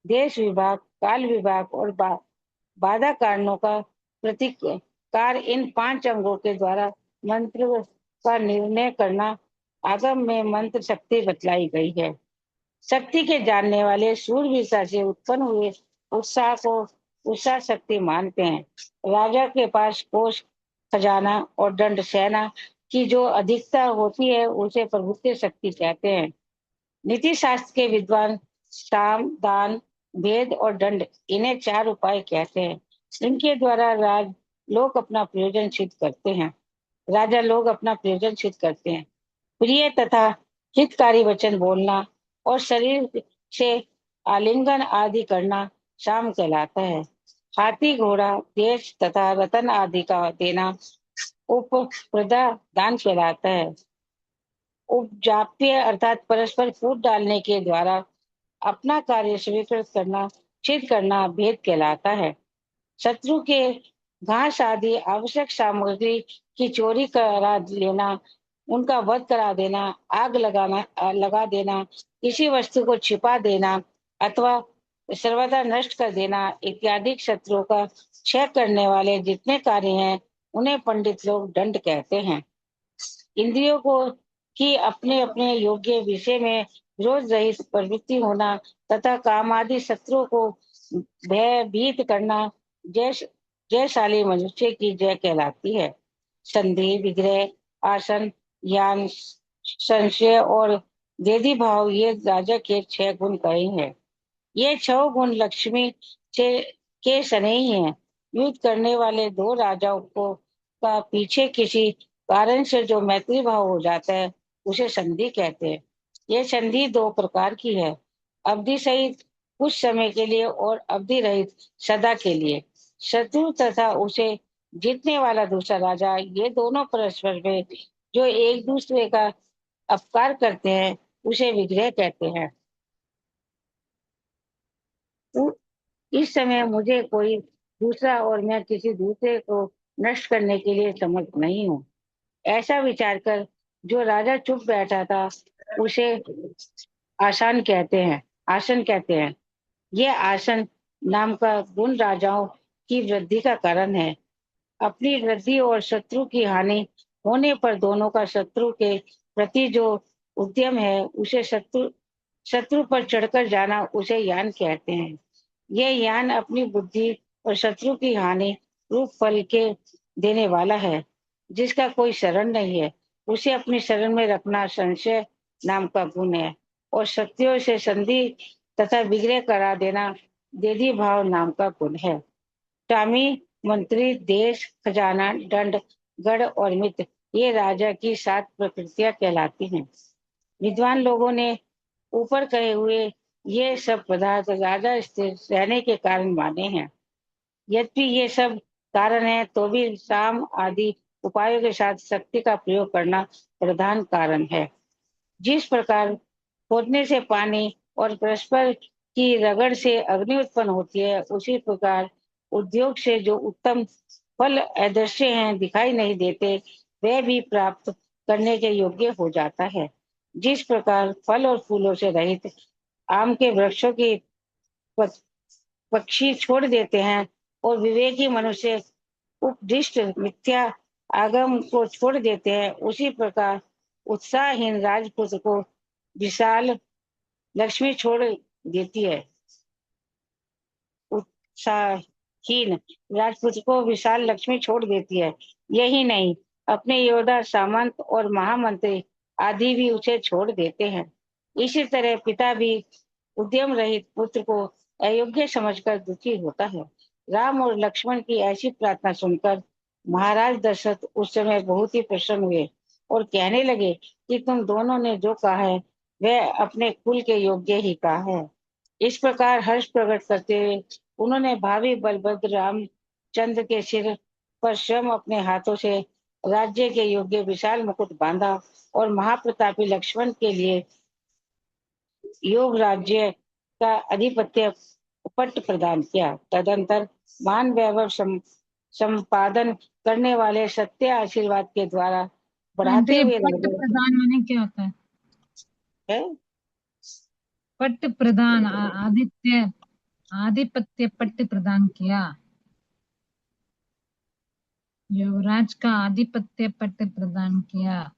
देश विभाग, काल विभाग और बाधा कारणों का प्रतिकार इन 5 अंगों के द्वारा मंत्र का निर्णय करना आगम में मंत्र शक्ति बतलाई गई है। शक्ति के जानने वाले शूरवीरता से उत्पन्न हुए उत्साह को उत्साह शक्ति मानते हैं। राजा के पास कोष, खजाना और दंड सेना की जो अधिकता होती है उसे प्रभुत्व शक्ति कहते हैं। नीति शास्त्र के विद्वान साम, दान, भेद और दंड इन्हें 4 उपाय कहते हैं। इनके द्वारा लोग अपना प्रयोजन सिद्ध करते हैं। राजा लोग अपना प्रयोजन सिद्ध करते हैं। प्रिय तथा हितकारी वचन बोलना और शरीर से आलिंगन आदि करना शाम कहलाता है। हाथी, घोड़ा, देश तथा रतन आदि का देना उपप्रदा दान कहलाता है। उपजाप्य अर्थात परस्पर फूट डालने के द्वारा अपना कार्य स्वीकृत करना, सिद्ध करना भेद कहलाता है। शत्रु के घास आदि आवश्यक सामग्री की चोरी करा लेना, उनका वध करा देना, आग लगा देना, किसी वस्तु को छिपा देना अथवा सर्वदा नष्ट कर देना इत्यादि शत्रुओं का क्षय करने वाले जितने कार्य हैं उन्हें पंडित लोग दंड कहते हैं। इंद्रियों को की अपने अपने योग्य विषय में विरोध रहित प्रवृत्ति होना तथा काम आदि शत्रुओं को भयभीत करना जयशाली मनुष्य की जय कहलाती है। संधि, विग्रह, आसन, ज्ञान, संशय और देदी भाव ये राजा के 6 गुण कहे हैं। ये 6 गुण लक्ष्मी के सने ही हैं। युद्ध करने वाले 2 राजाओं को का पीछे किसी कारण से जो मैत्री भाव हो जाता है उसे संधि कहते हैं। ये संधि 2 प्रकार की है, अवधि सहित कुछ समय के लिए और अवधि रहित सदा के लिए। शत्रु तथा उसे जीतने वाला दूसरा राजा ये दोनों परस्पर में जो एक दूसरे का अपकार करते हैं उसे विग्रह कहते हैं। इस समय मुझे कोई दूसरा और मैं किसी दूसरे को नष्ट करने के लिए समर्थ नहीं हूँ, ऐसा विचार कर जो राजा चुप बैठा था उसे आसन कहते हैं। ये आसन नाम का गुण राजाओं की वृद्धि का कारण है। अपनी वृद्धि और शत्रु की हानि होने पर दोनों का शत्रु के प्रति जो उद्यम है उसे शत्रु पर चढ़कर जाना उसे यान कहते हैं। यह यान अपनी बुद्धि और शत्रु की हानि रूप फल के देने वाला है। जिसका कोई शरण नहीं है उसे अपनी शरण में रखना संशय नाम का गुण है और शत्रुओं से संधि तथा विग्रह करा देना देदी भाव नाम का गुण है। स्वामी, मंत्री, देश, खजाना, दंड, गढ़ और मित्र ये राजा की 7 प्रकृतियां कहलाती हैं। विद्वान लोगों ने ऊपर कहे हुए ये सब पदार्थ राजा स्थिर रहने के कारण माने हैं। यद्यपि ये सब कारण है तो भी साम आदि उपायों के साथ शक्ति का प्रयोग करना प्रधान कारण है। जिस प्रकार खोदने से पानी और परस्पर की रगड़ से अग्नि उत्पन्न होती है उसी प्रकार उद्योग से जो उत्तम फल अदृश्य हैं, दिखाई नहीं देते, वह भी प्राप्त करने के योग्य हो जाता है। जिस प्रकार फल और फूलों से रहित आम के वृक्षों की पक्षी छोड़ देते हैं और विवेकी मनुष्य उपदिष्ट मिथ्या आगम को छोड़ देते हैं, उसी प्रकार उत्साहहीन राजपुत्र को विशाल लक्ष्मी छोड़ देती है। उत्साहहीन राजपुत्र को विशाल लक्ष्मी छोड़ देती है। यही नहीं, अपने योद्धा, सामंत और महामंत्री आदि भी उसे छोड़ देते हैं। इसी तरह पिता भी उद्यम रहित पुत्र को अयोग्य समझकर दुखी होता है। राम और लक्ष्मण की ऐसी प्रार्थना सुनकर महाराज दशरथ उस समय बहुत ही प्रसन्न हुए और कहने लगे कि तुम दोनों ने जो कहा है वह अपने कुल के योग्य ही कहा है। इस प्रकार हर्ष प्रकट करते हुए उन्होंने भावी बलभद्र रामचंद्र के सिर पर स्वयं अपने हाथों से राज्य के योग्य विशाल मुकुट बांधा और महाप्रतापी लक्ष्मण के लिए योग राज्य का अधिपत्य पट्ट प्रदान किया। तदंतर महान वैभव संपादन करने वाले सत्य आशीर्वाद के द्वारा बढ़ाते आंटी, हुए पट प्रधान माने क्या होता है? है। पट प्रदान, आधिपत्य पट प्रदान किया। युवराज का आधिपत्य पट प्रदान किया।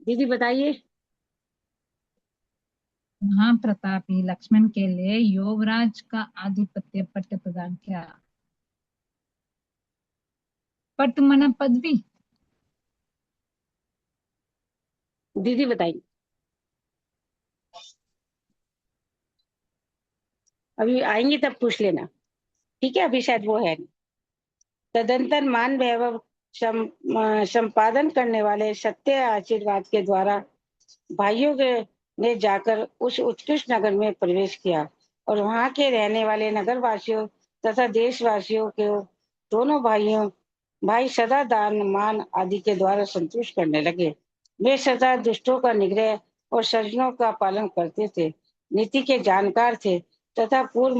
दीदी बताइए। महाप्रतापी लक्ष्मण के लिए युवराज का आधिपत्य पट प्रदान किया। पट माने पदवी। दीदी बताइए। अभी आएंगी तब पूछ लेना, ठीक है, अभी शायद वो है नहीं। तदंतर मान वैभव संपादन करने वाले सत्य आशीर्वाद के द्वारा भाइयों के ने जाकर उस उत्कृष्ट नगर में प्रवेश किया और वहां के रहने वाले नगर वासियों तथा देशवासियों के दोनों भाई सदा दान मान आदि के द्वारा संतुष्ट करने लगे। वे सदा दुष्टों का निग्रह और सज्जनों का पालन करते थे, नीति के जानकार थे तथा पूर्व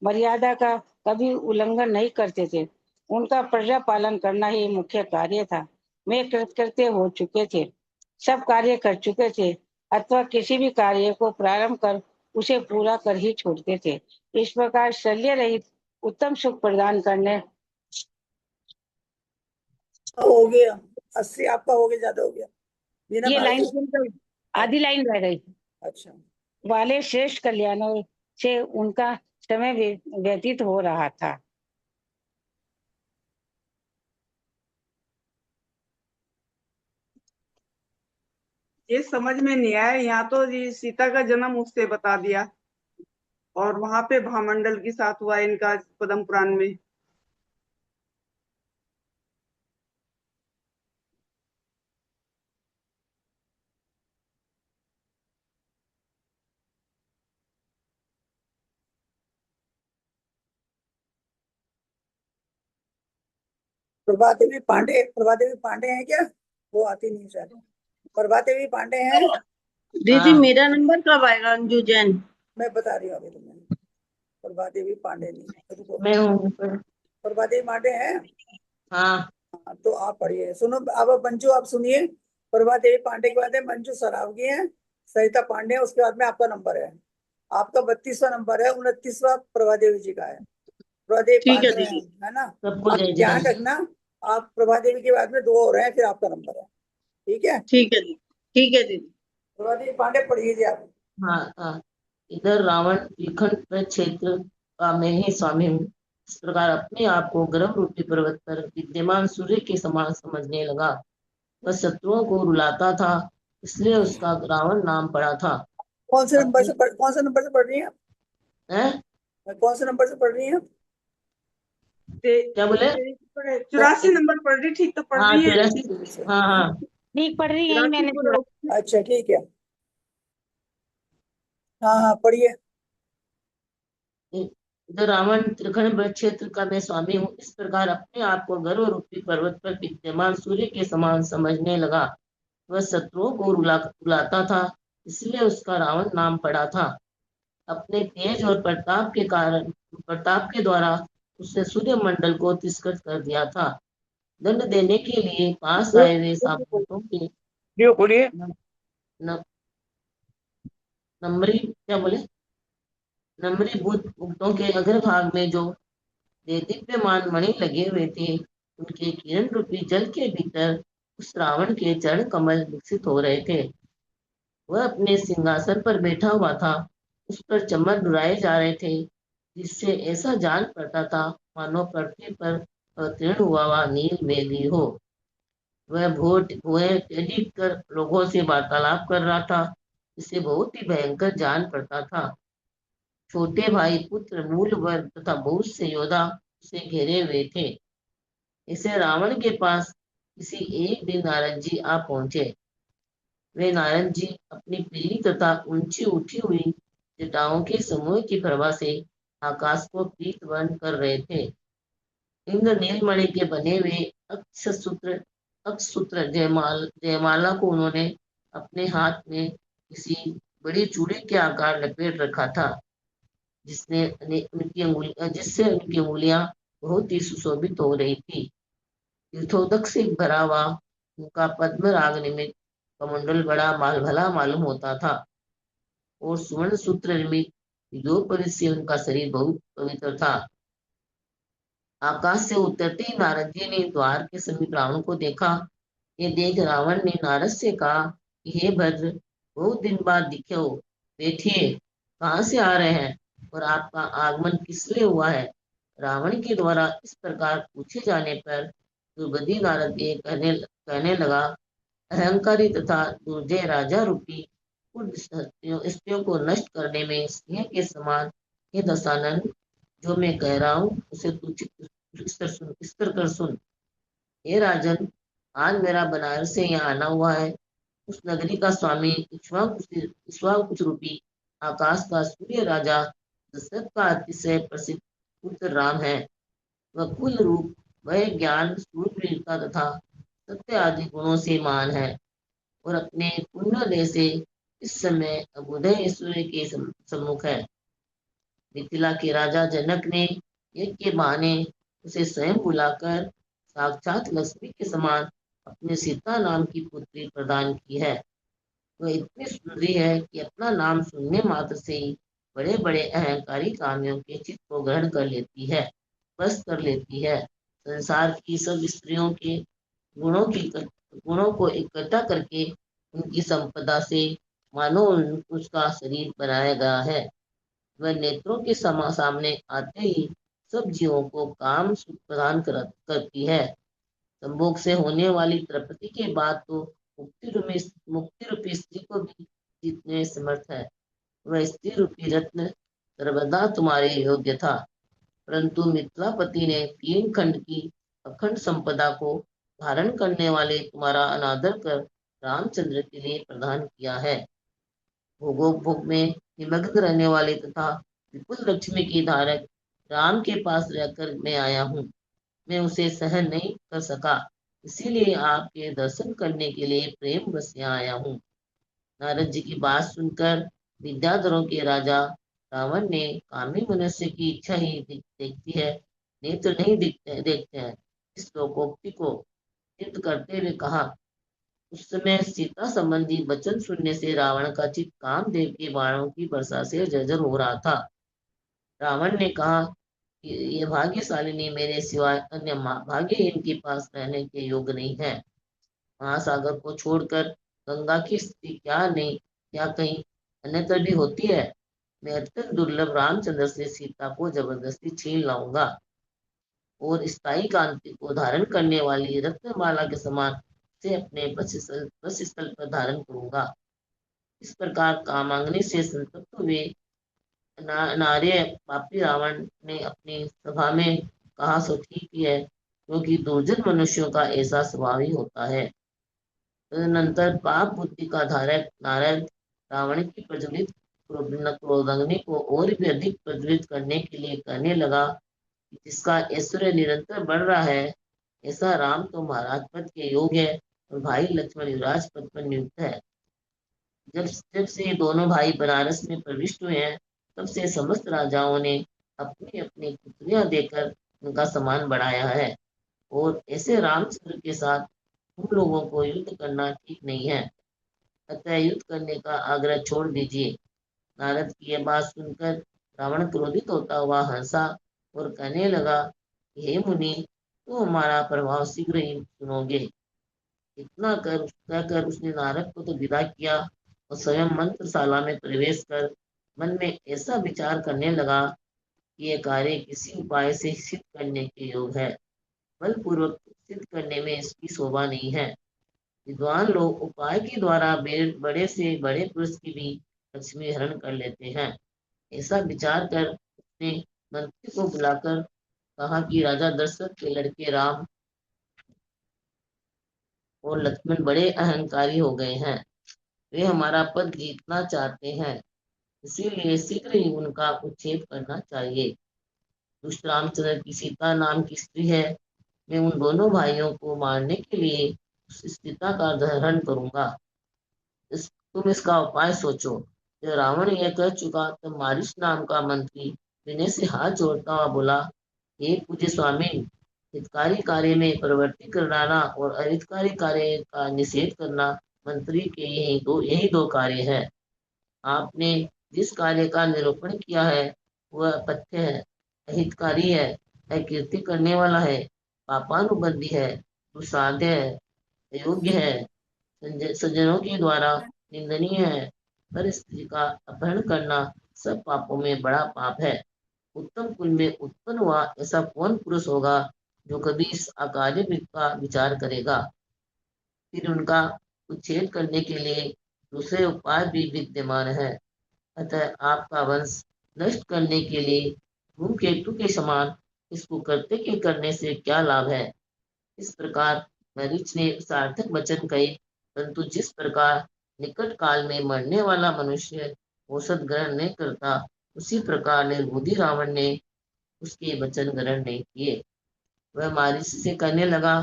मर्यादा का कभी उल्लंघन नहीं करते थे। उनका प्रजा पालन करना ही मुख्य कार्य था। वे कृतकृत्य हो चुके थे, सब कार्य कर चुके थे अथवा किसी भी कार्य को प्रारंभ कर उसे पूरा कर ही छोड़ते थे। इस प्रकार शल्य रहित उत्तम सुख प्रदान करने। हो गया 80, आपका हो गया, ज्यादा हो गया। बिना ये भाई लाइन आधी लाइन रह गई। अच्छा, वाले श्रेष्ठ कल्याणों से उनका समय व्यतीत हो रहा था। ये समझ में नहीं आया। यहाँ तो ये सीता का जन्म उससे बता दिया और वहां पे भामंडल के साथ हुआ इनका पद्म पुराण में। प्रभा देवी पांडे हैं क्या? वो आती नहीं शायद। प्रभा देवी पांडे हैं। दीदी मेरा नंबर कब आएगा अंजू जैन? मैं बता रही हूँ अभी तुम्हें। प्रभा देवी पांडे नहीं, रुको। मैं हूँ। प्रभा देवी पांडे हैं। हाँ हाँ, तो आप पढ़िए, सुनो। अब मंजू आप सुनिए। प्रभा देवी पांडे के बाद है मंजू सरावगी है, सरिता पांडे है, उसके बाद में आपका नंबर है। आपका 32वां नंबर है, 29वां प्रभा देवी जी का है। प्रभा देवी ठीक है पांडे दीदी। है ना? सबको आप जय ध्यान जय। रखना, आप प्रभा देवी के बाद में 2 और हैं, फिर आपका नंबर है। ठीक है, ठीक है दीदी। ठीक है दीदी। प्रभा देवी पांडे पढ़िए जी आप। हाँ हाँ। इधर रावण विखंड क्षेत्र का मैं ही स्वामी हूँ, इस प्रकार अपने आप को गर्भ रूपी पर्वत पर विद्यमान सूर्य के समान समझने लगा। वह शत्रुओं को रुलाता था, इसलिए उसका रावण नाम पड़ा था। कौन से नंबर अपने से पढ़ रही हैं? हैं? कौन से नंबर से पढ़ रही हैं? क्या बोले? 84 नंबर पढ़ रही, ठीक तो पढ़ हाँ रही है। 83। हाँ हाँ। ठीक पढ़ रही है, 83 मैंने पूरा। अच्छा ठीक है, हाँ हाँ पढ़िए। इधर रावण त्रिखंड क्षेत्र का मैं स्वामी हूँ, इस प्रकार अपने आप को गर्व रूपी पर्वत पर विद्यमान सूर्य के समान समझने लगा। वह शत्रुओं को रुलाता था, इसलिए उसका रावण नाम पड़ा था। अपने तेज और प्रताप के द्वारा उसने सूर्य मंडल को तिरस्कृत कर दिया था। दंड देने के लिए पास आए हुए सामंतों के न- न- नम्री क्या बोले नम्री भूतों के अग्रभाग में जो दिव्यमान मणि लगे हुए थे, उनके किरण रूपी जल के भीतर उस रावण के चरण कमल विकसित हो रहे थे। वह अपने सिंहासन पर बैठा हुआ था, उस पर चम्मच डुराए जा रहे थे, जिससे ऐसा जान पड़ता था मानो पृथ्वी पर अवतीर्ण हुआ नील मेघी हो। वह टेढ़ी कर लोगों से वार्तालाप कर रहा था, जिससे बहुत ही भयंकर जान पड़ता था। छोटे भाई, पुत्र, मूल वर्ग तथा बहुत से योद्धा उसे घेरे हुए थे। इसे रावण के पास किसी एक दिन नारद जी आ पहुंचे। वे नारद जी अपनी पीली तथा ऊंची उठी हुई जटाओं के समूह की प्रभा से आकाश को पीत वर्ण कर रहे थे। इंद्र नीलमणि के बने हुए अक्षसूत्र जयमाला को उन्होंने अपने हाथ में किसी बड़ी चूड़ी के आकार लपेट रखा था। जिससे उनकी अंगुलियां बहुत ही सुशोभित हो रही थी। तीर्थोदक से भरा हुआ उनका पद्म राग निमित्त कमंडल बड़ा भला मालूम होता था और सुवर्ण सूत्र निर्मित विदोपरि से उनका शरीर बहुत पवित्र था। आकाश से उतरते ही नारद जी ने द्वार के समीप रावण को देखा। ये देख रावण ने नारद से कहा कि हे भद्र, बहुत दिन बाद दिखे हो, बैठिए, कहाँ से आ रहे हैं और आपका आगमन किस लिए हुआ है। रावण के द्वारा इस प्रकार पूछे जाने पर दुर्बुद्धि नारद ये कहने लगा, अहंकारी तथा दुर्जय राजा रूपी उन स्त्रियों को नष्ट करने में सिंह के समान हे दशानन, जो मैं कह रहा हूँ उसे तू स्थिर कर सुन। हे राजन, आज मेरा बनारस से यहाँ आना हुआ है। उस नगरी का स्वामी इक्ष्वाकुच रूपी आकाश का सूर्य राजा दशरथ का अतिशय प्रसिद्ध पुत्र राम है। वह कुल रूप, वह ज्ञान, सूरवीरता तथा सत्य आदि गुणों से महान है और अपने पुण्योदय से इस समय अभ्युदय सूर्य के सम्मुख है। मिथिला के राजा जनक ने यज्ञ के बहाने उसे स्वयं बुलाकर साक्षात लक्ष्मी के समान अपने सीता नाम की पुत्री प्रदान की है। वह इतनी सुंदरी है कि अपना नाम सुनने मात्र से ही बड़े बड़े अहंकारी कामियों के चित्त को ग्रहण कर लेती है, बस कर लेती है। संसार की सब स्त्रियों के गुणों को इकट्ठा करके उनकी संपदा से मानो उसका शरीर बनाया गया है। वह नेत्रों के सामने आते ही सब जीवों को काम सुख प्रदान करती है। संभोग से होने वाली तृप्ति के बाद तो मुक्ति रूपी स्त्री को भी जीतने समर्थ है। वह स्त्री रूपी रत्न सर्वदा तुम्हारे योग्य था, परंतु मिथिलापति ने 3 खंड की अखंड संपदा को धारण करने वाले तुम्हारा अनादर कर रामचंद्र के लिए प्रदान किया है। भोग में निमग्न रहने वाले तथा विपुल लक्ष्मी की धारक राम के पास रहकर मैं आया हूँ। मैं उसे सहन नहीं कर सका, इसीलिए आपके दर्शन करने के लिए प्रेम बस यहाँ आया हूँ। नारद जी की बात सुनकर विद्याधरों के राजा रावण ने कामी मनुष्य की इच्छा ही देखती है, नेत्र नहीं देखते हैं, इस श्लोकोक्ति को सिद्ध करते हुए कहा। उस समय सीता संबंधी वचन सुनने से रावण का चित्त कामदेव के बाणों की वर्षा से जर्जर हो रहा था। रावण ने कहा कि ये भाग्यशालिनी मेरे सिवाय अन्य भाग्यहीन के पास रहने के योग्य नहीं है। महासागर को छोड़कर गंगा की स्थिति क्या कहीं अन्यत्र भी होती है। मैं अत्यंत दुर्लभ रामचंद्र से सीता को जबरदस्ती छीन लाऊंगा और स्थायी कांति को धारण करने वाली रत्नमाला के समान से अपने बस स्थल पर धारण करूंगा। इस प्रकार कामाग्नि से संतप्त हुए नार्य पापी रावण ने अपनी सभा में कहा, सो ठीक ही है, क्योंकि दुर्जन मनुष्यों का ऐसा स्वभाव ही होता है। तदनंतर पाप बुद्धि का धारक नारद रावण की प्रज्वलित क्रोधाग्नि को और भी अधिक प्रज्वलित करने के लिए कहने लगा कि जिसका ऐश्वर्य निरंतर बढ़ रहा है, ऐसा राम तो महाराज पद के योग्य है और भाई लक्ष्मण युवराज पद पर नियुक्त है। जब से ये दोनों भाई बनारस में प्रविष्ट हुए हैं, तब से समस्त राजाओं ने अपनी अपनी पुत्रियां देकर उनका सम्मान बढ़ाया है और ऐसे रामचंद्र के साथ उन लोगों को युद्ध करना ठीक नहीं है, अतः युद्ध करने का आग्रह छोड़ दीजिए। नारद की यह बात सुनकर रावण क्रोधित होता हुआ हंसा और कहने लगा, हे मुनि, तो हमारा प्रभाव शीघ्र ही सुनोगे। इतना कहकर उसने नारद को तो विदा किया और स्वयं मंत्रशाला में प्रवेश कर मन में ऐसा विचार करने लगा कि यह कार्य किसी उपाय से सिद्ध करने के योग है, बलपूर्वक सिद्ध करने में इसकी शोभा नहीं है। विद्वान लोग उपाय के द्वारा बड़े से बड़े पुरुष की भी लक्ष्मी हरण कर लेते हैं। ऐसा विचार कर उसने मंत्री को बुलाकर कहा कि राजा दशरथ के लड़के राम और लक्ष्मण बड़े अहंकारी हो गए हैं। वे हमारा पद जीतना चाहते हैं, इसीलिए शीघ्र ही उनका उच्छेद करना चाहिए। दुष्ट रामचंद्र की सीता नाम की स्त्री है। मैं उन दोनों भाइयों को मारने के लिए उस सीता का हरण करूंगा। तुम इसका उपाय सोचो। जब रावण यह कह चुका तब मारीच नाम का मंत्री विनय से हाथ जोड़ता हुआ बोला, हे पूज्य स्वामी, हितकारी कार्य में प्रवृत्ति कराना और अहितकारी कार्य का निषेध करना मंत्री के यही दो कार्य है। आपने जिस कार्य का निरूपण किया है वह अपथ्य है, अहितकारी है, अकीर्ति करने वाला है, पापानुबंधी है, दुस्साध्य है, अयोग्य है, सज्जनों के द्वारा निंदनीय है। हर स्त्री का अपहरण करना सब पापों में बड़ा पाप है। उत्तम कुल में उत्पन्न हुआ ऐसा कौन पुरुष होगा जो कभी इस अकार्य का विचार करेगा। फिर उनका उच्छेद करने के लिए दूसरे उपाय भी विद्यमान है। अतः आपका वंश नष्ट करने के लिए धूमकेतु के समान इसको करते के करने से क्या लाभ है। इस प्रकार मरीच ने सार्थक वचन कहे, परंतु जिस प्रकार निकट काल में मरने वाला मनुष्य औषध ग्रहण नहीं करता, उसी प्रकार निर्बुद्धि रावण ने उसके वचन ग्रहण नहीं किए। वह मारीच से कहने लगा,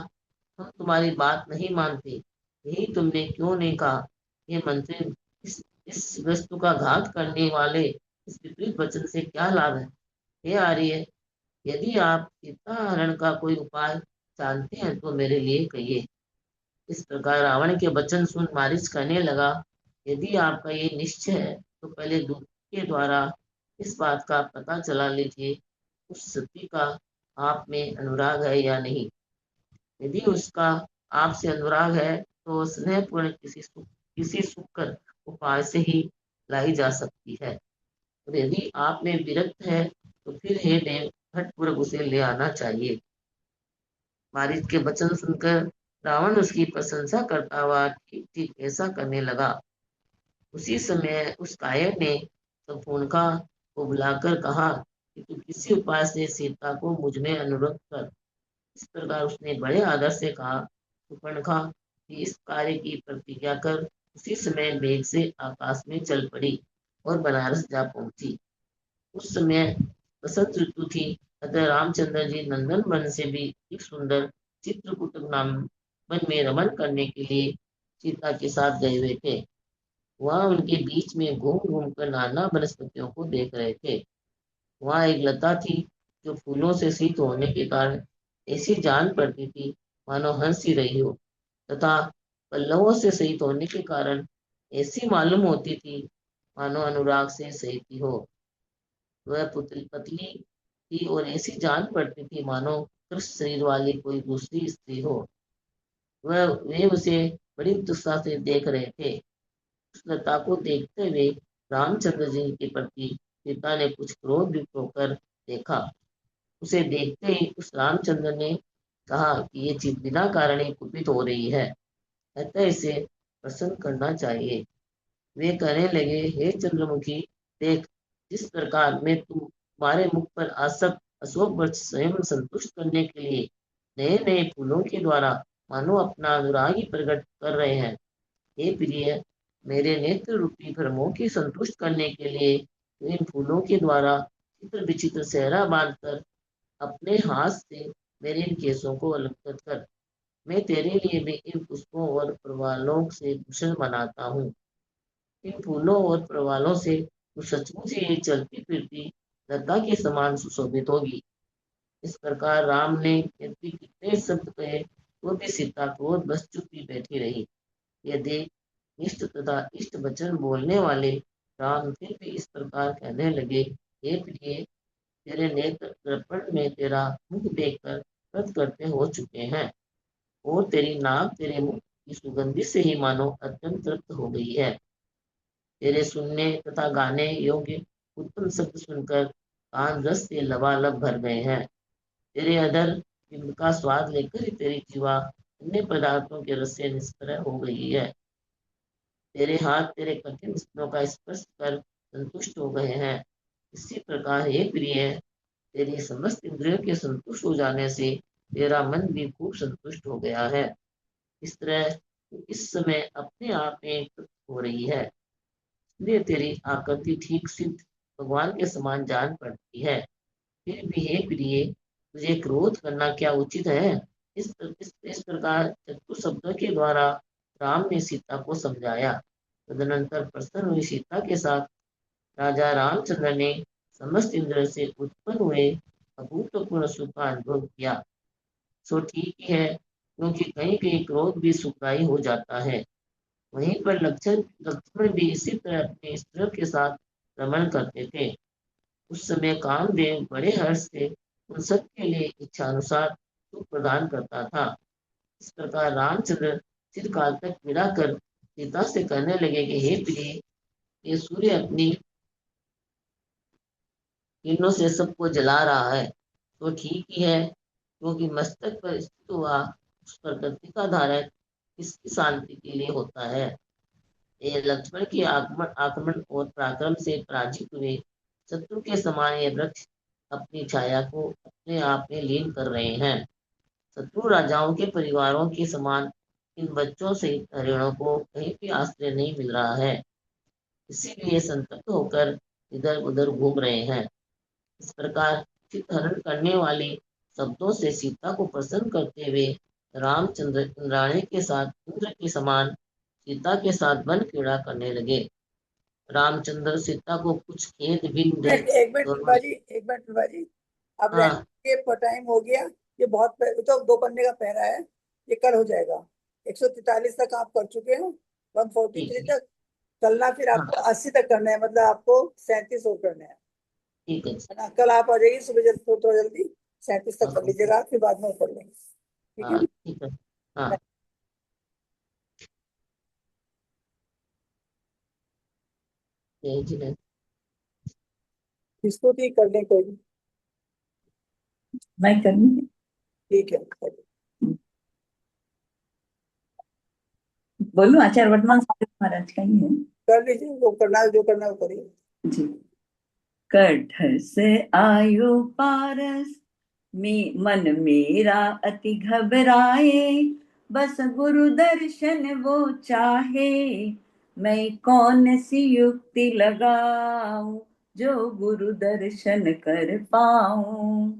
हम तुम्हारी बात नहीं मानते, यही तुमने क्यों नहीं कहा। ये मंत्री, इस वस्तु का घात करने वाले इस विपरीत वचन से क्या लाभ है। हे आर्य, यदि आप सीताहरण का कोई उपाय जानते हैं तो मेरे लिए कहिए। इस प्रकार रावण के वचन सुन मारीच कहने लगा, यदि आपका ये निश्चय है तो पहले दूत के द्वारा इस बात का पता चला लीजिए, उस सती का आप में अनुराग है या नहीं। यदि उसका आपसे अनुराग है तो स्नेहपूर्ण किसी सुखकर उपाय से ही लाई जा सकती है, और यदि आप में विरक्त है तो फिर हे देव, हठपूर्वक उसे ले आना चाहिए। मारीच के वचन सुनकर रावण उसकी प्रशंसा करता हुआ ठीक ठीक ऐसा करने लगा। उसी समय उस कायर ने शूर्पणखा को बुलाकर कहा कि तू किसी उपाय से सीता को मुझ में अनुरक्त कर। इस प्रकार उसने बड़े आदर से कहा, शूर्पणखा कि इस कार्य की प्रतिज्ञा कर। उसी समय वेग से आकाश में चल पड़ी और बनारस जा पहुंची। उस समय बसंत ऋतु थी, अतः रामचंद्र जी नंदन वन से भी एक सुंदर चित्रकूट नाम वन में रमन करने के लिए सीता के साथ गए हुए थे। वहां उनके बीच में घूम घूम कर नाना वनस्पतियों को देख रहे थे। वहां एक लता थी जो फूलों से शीत होने के कारण ऐसी जान पड़ती थी मानो हंस ही रही हो, तथा पल्लवों से सहित होने के कारण ऐसी मालूम होती थी मानो अनुराग से सहित हो। वह पतली थी और ऐसी जान पड़ती थी मानो कृष्ण शरीर वाली कोई दूसरी स्त्री हो। वे उसे बड़ी उत्साह से देख रहे थे। उस लता को देखते हुए रामचंद्र जी के प्रति सीता ने कुछ क्रोध युक्त होकर देखा। उसे देखते ही उस रामचंद्र ने कहा कि ये चित बिना कारण ही कुपित हो रही है, अतः इसे प्रसन्न करना चाहिए। वे कहने लगे, हे चंद्रमुखी, देख, जिस प्रकार मैं तुम्हारे मुख पर आसक्त अशोक वृक्ष स्वयं संतुष्ट करने के लिए नए नए फूलों के द्वारा मानो अपना अनुराग ही प्रकट कर रहे हैं। हे प्रिय, मेरे नेत्र रूपी भ्रमों की संतुष्ट करने के लिए तो इन फूलों के द्वारा चित्र विचित्र सेहरा बांधकर अपने हाथ से मेरे इन केसों को अलंकृत कर। मैं तेरे लिए भी इन पुष्पों और प्रवालों से भूषण बनाता हूँ। इन फूलों और प्रवालों से तू सचमुच ही चलती फिरती लता के समान सुशोभित होगी। इस प्रकार राम ने यद्यपि कितने शब्द कहे तो भी सीता क्रोध बस चुपी बैठी रही। यह देख निष्ठ तथा इष्ट वचन बोलने वाले राम फिर भी इस प्रकार कहने लगे, हे प्रिय, तेरे नेत्र दर्पण में तेरा मुख देखकर कृत करते हो चुके हैं, और तेरी नाक तेरे मुख की सुगंधि से ही मानो अत्यंत तृप्त हो गई है। तेरे सुनने तथा गाने योग्य उत्तम शब्द सुनकर कान रस से लबालब भर गए हैं। तेरे अधर बिंब का स्वाद लेकर ही तेरी जीवा अन्य पदार्थों के रस से निष्प्रह हो गई है। तेरे हाथ तेरे कठिन स्तनों का स्पर्श कर संतुष्ट हो गए हैं। इसी प्रकार हे प्रिय, तेरी समस्त इंद्रियों के संतुष्ट हो जाने से तेरा मन भी खूब संतुष्ट हो गया है। इस तरह तू इस समय अपने आप में तृप्त हो रही है, इसलिए तेरी आकृति ठीक सिद्ध भगवान के समान जान पड़ती है। फिर भी हे प्रिय, तुझे क्रोध करना क्या उचित है। इस प्रकार चतुर शब्दों के द्वारा राम ने सीता को समझाया। तदनंतर प्रसन्न हुई सीता के साथ राजा रामचंद्र ने समस्त इंद्र से उत्पन्न हुए अभूतपूर्व सुख का अनुभव किया। सो ठीक ही है, क्योंकि कहीं कहीं क्रोध भी सुखदायी हो जाता है। वहीं पर लक्ष्मण भी इसी तरह अपने स्त्रियों के साथ भ्रमण करते थे। उस समय कामदेव बड़े हर्ष से उन सबके लिए इच्छानुसार सुख प्रदान करता था। इस प्रकार रामचंद्र चिरकाल तक पीड़ा कर सीता से कहने लगे कि हे प्रिय, ये सूर्य अपनी किरणों से सबको जला रहा है, तो ठीक ही है, क्योंकि मस्तक पर स्थित हुआ उस प्रकृति का धारक किसकी शांति के लिए होता है। ये लक्ष्मण के आक्रमण और पराक्रम से पराजित हुए शत्रु के समान ये वृक्ष अपनी छाया को अपने आप में लीन कर रहे हैं। शत्रु राजाओं के परिवारों के समान इन बच्चों सहित हरिणों को कहीं भी आश्रय नहीं मिल रहा है, इसीलिए संतप्त होकर इधर उधर घूम रहे हैं। इस प्रकार चित्त हरण करने वाले शब्दों से सीता को प्रसन्न करते हुए रामचंद्र इंद्राणी के साथ इंद्र के समान सीता के साथ वन क्रीड़ा करने लगे। रामचंद्र सीता को कुछ खेत भिन्न एक मिनट दोनों। विभा जी, एक मिनट विभा जी, अब हाँ के टाइम हो गया। ये बहुत तो 2 पन्ने का पहरा है, ये कल हो जाएगा। 143 तक आप कर चुके हैं, 143 ठीक है। तक चलना, फिर हाँ आपको 80 तक करना है, मतलब आपको 37 और करने हैं, ठीक है। है ना। कल आप आ जाइए सुबह जल्दी, थोड़ा जल्दी 37 तक कर हाँ लीजिएगा, फिर बाद में कर लेंगे, ठीक है। ठीक है। हाँ जय जिनेन्द्र। इसको ठीक कर लें, कोई नहीं, मैं करनी है। ठीक है। बोलूं, आचार्य वर्तमान स्वामी महाराज का ही है कर लीजिए, जो करना है, जो करना है वो करिए जी। कठ से आयो पारस मन मेरा अति घबराए, बस गुरु दर्शन वो चाहे, मैं कौन सी युक्ति लगाऊं जो गुरु दर्शन कर पाऊं।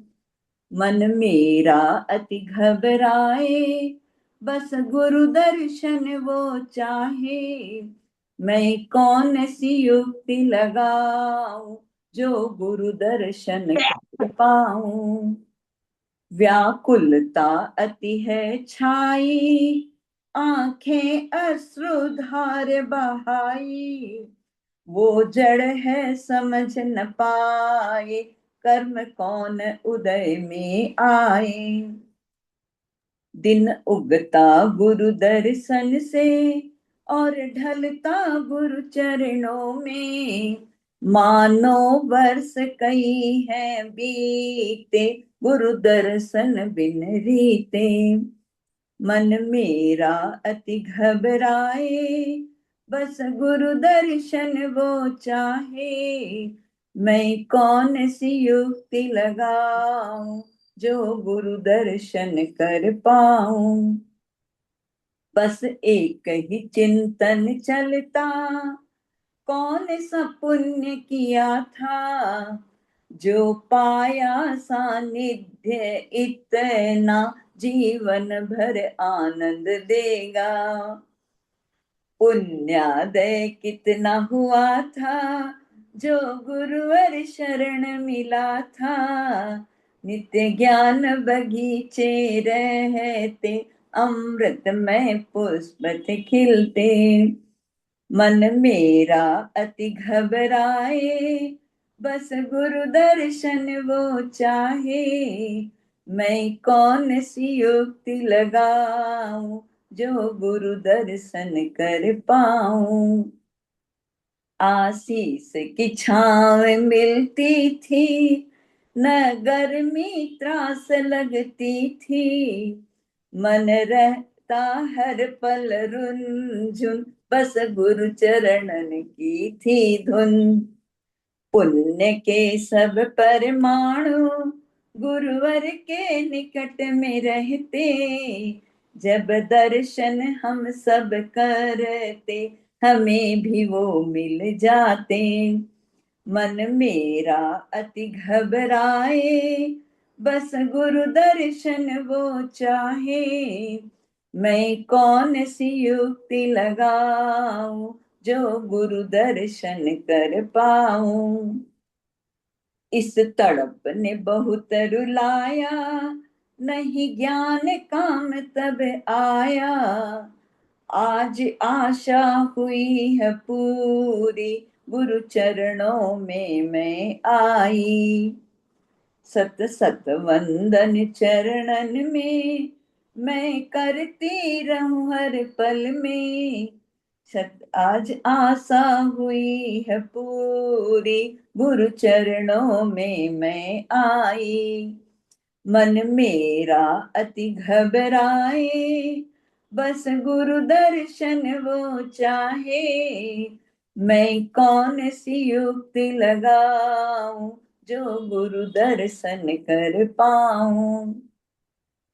मन मेरा अति घबराए, बस गुरु दर्शन वो चाहे, मैं कौन सी युक्ति लगाऊं जो गुरु दर्शन कर पाऊं। व्याकुलता अति है छाई, आंखें अश्रुधार बहाई, वो जड़ है समझ न पाए, कर्म कौन उदय में आए। दिन उगता गुरु दर्शन से और ढलता गुरु चरणों में, मानो वर्ष कई हैं बीते, गुरु दर्शन बिन रीते। मन मेरा अति घबराए, बस गुरु दर्शन वो चाहे, मैं कौन सी युक्ति लगाऊं जो गुरु दर्शन कर पाऊं। बस एक ही चिंतन चलता, कौन सा पुण्य किया था, जो पाया सानिध्य इतना, जीवन भर आनंद देगा। पुण्यादय कितना हुआ था, जो गुरुवर शरण मिला था, नित्य ज्ञान बगीचे रहते, अमृत में पुष्प थे खिलते। मन मेरा अति घबराए, बस गुरु दर्शन वो चाहे, मैं कौन सी युक्ति लगाऊं जो गुरु दर्शन कर पाऊं। आशीष की छाव मिलती थी, न गर्मी त्रास लगती थी, मन रहता हर पल रुंझुन, बस गुरु चरणन की थी धुन। पुण्य के सब परमाणु गुरुवर के निकट में रहते, जब दर्शन हम सब करते, हमें भी वो मिल जाते। मन मेरा अति घबराए, बस गुरु दर्शन वो चाहे, मैं कौन सी युक्ति लगाऊं जो गुरु दर्शन कर पाऊं। इस तड़प ने बहुत रुलाया, नहीं ज्ञान काम तब आया। आज आशा हुई है पूरी, गुरु चरणों में मैं आई। सत सत वंदन चरणन में मैं करती रहूं हर पल में। आज आशा हुई है पूरी, गुरु चरणों में मैं आई। मन मेरा अति घबराए, बस गुरु दर्शन वो चाहे। मैं कौन सी युक्ति लगाऊं, जो गुरु दर्शन कर पाऊं।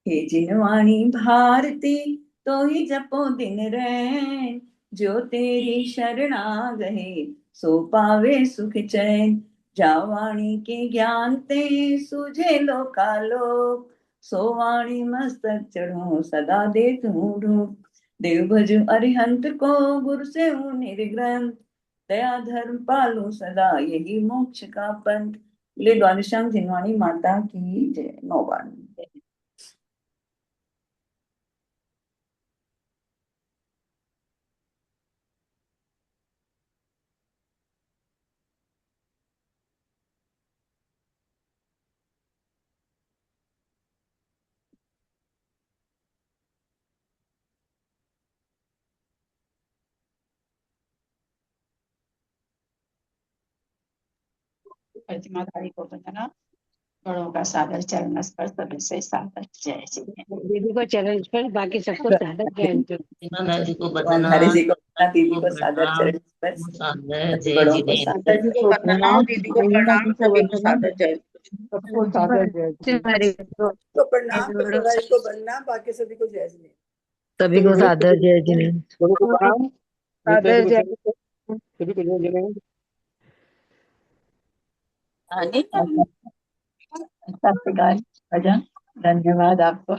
हे जिनवाणी भारती, तो ही जपो दिन रैन। जो तेरी शरणा गए, सो पावे सुख चैन। जा वाणी के ज्ञान ते, सूझे लोकालोक। सो वाणी मस्तक चढ़ो, सदा दे तू ढूंढ। देव भज अरिहंत को, गुरु से हूँ निर्ग्रंथ। दया धर्म पालो सदा, यही मोक्ष का पंथ। ले द्वादशांग जिनवाणी माता की जय। नौबान। प्रतिमाधारी को वंदना, बड़ों का सादर चरण स्पर्श, सभी से सादर जय श्री। दीदी को चरण पर, बाकी सबको सादर जय। प्रतिमा जी को वंदना, हमारे जी को दीदी को सादर प्रणाम, चरण स्पर्श, सादर सभी जय बड़ों को जिनेन्द्र। सादर जी को प्रणाम, दीदी को प्रणाम, सभी को सादर जय। सबको सादर जय। तो प्रणाम, प्रतिभाधारी को वंदना, बाकी सभी को जय जिनेन्द्र। सभी को सादर जय जिनेन्द्र। सबको प्रणाम, सादर जय। सभी को जय जिनेन्द्र। भजन, धन्यवाद आपको।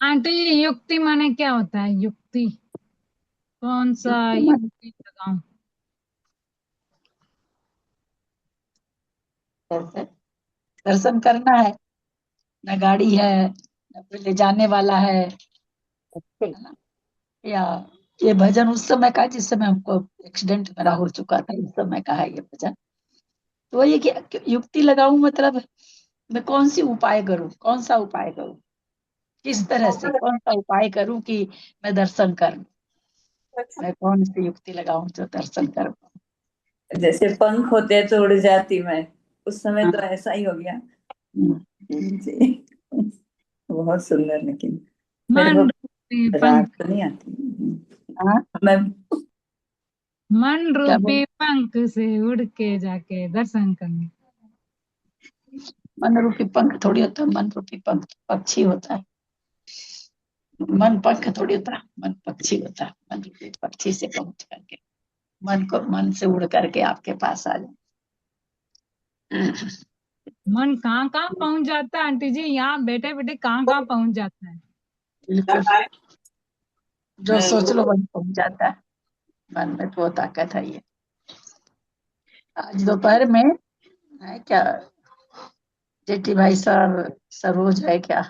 आंटी जी, युक्ति माने क्या होता है? युक्ति कौन सा युक्ति लगाऊं? कैसे दर्शन करना है, न गाड़ी है, न कोई ले जाने वाला है ना? या ये भजन उस समय का, जिस समय हमको एक्सीडेंट मेरा हो चुका था, उस समय का है ये भजन। तो ये कि युक्ति लगाऊं मतलब मैं कौन सी उपाय करूं, कौन सा उपाय करूं, किस तरह से कौन सा उपाय करूं कि मैं दर्शन करूं, मैं कौन सी युक्ति लगाऊं जो दर्शन कर पाऊं। जैसे पंख होते हैं तो उड़ जाती मैं, उस समय हाँ। तो ऐसा ही हो गया हम्म। जी। बहुत सुंदर, लेकिन मेरे मन को रूपी राग पंख, तो नहीं आती। हाँ, मैं मन क्या रूपी पंख से उड़ के जाके दर्शन करने। मन रूपी पंख थोड़ी होता है, मन रूपी पंख पक्षी होता है, मन पंख थोड़ी होता है, मन पक्षी होता है। मन रूपी पक्षी से पहुंच करके मन को, मन से उड़ करके आपके पास आ जाए। मन कहाँ कहाँ पहुंच जाता है आंटी जी, यहाँ बैठे बैठे कहाँ कहाँ पहुंच जाता है। बिल्कुल, जो सोच लो वही पहुंच जाता है। मन में तो वो ताकत है। ये आज दोपहर में है क्या, जेठी भाई साहब सरोज है क्या,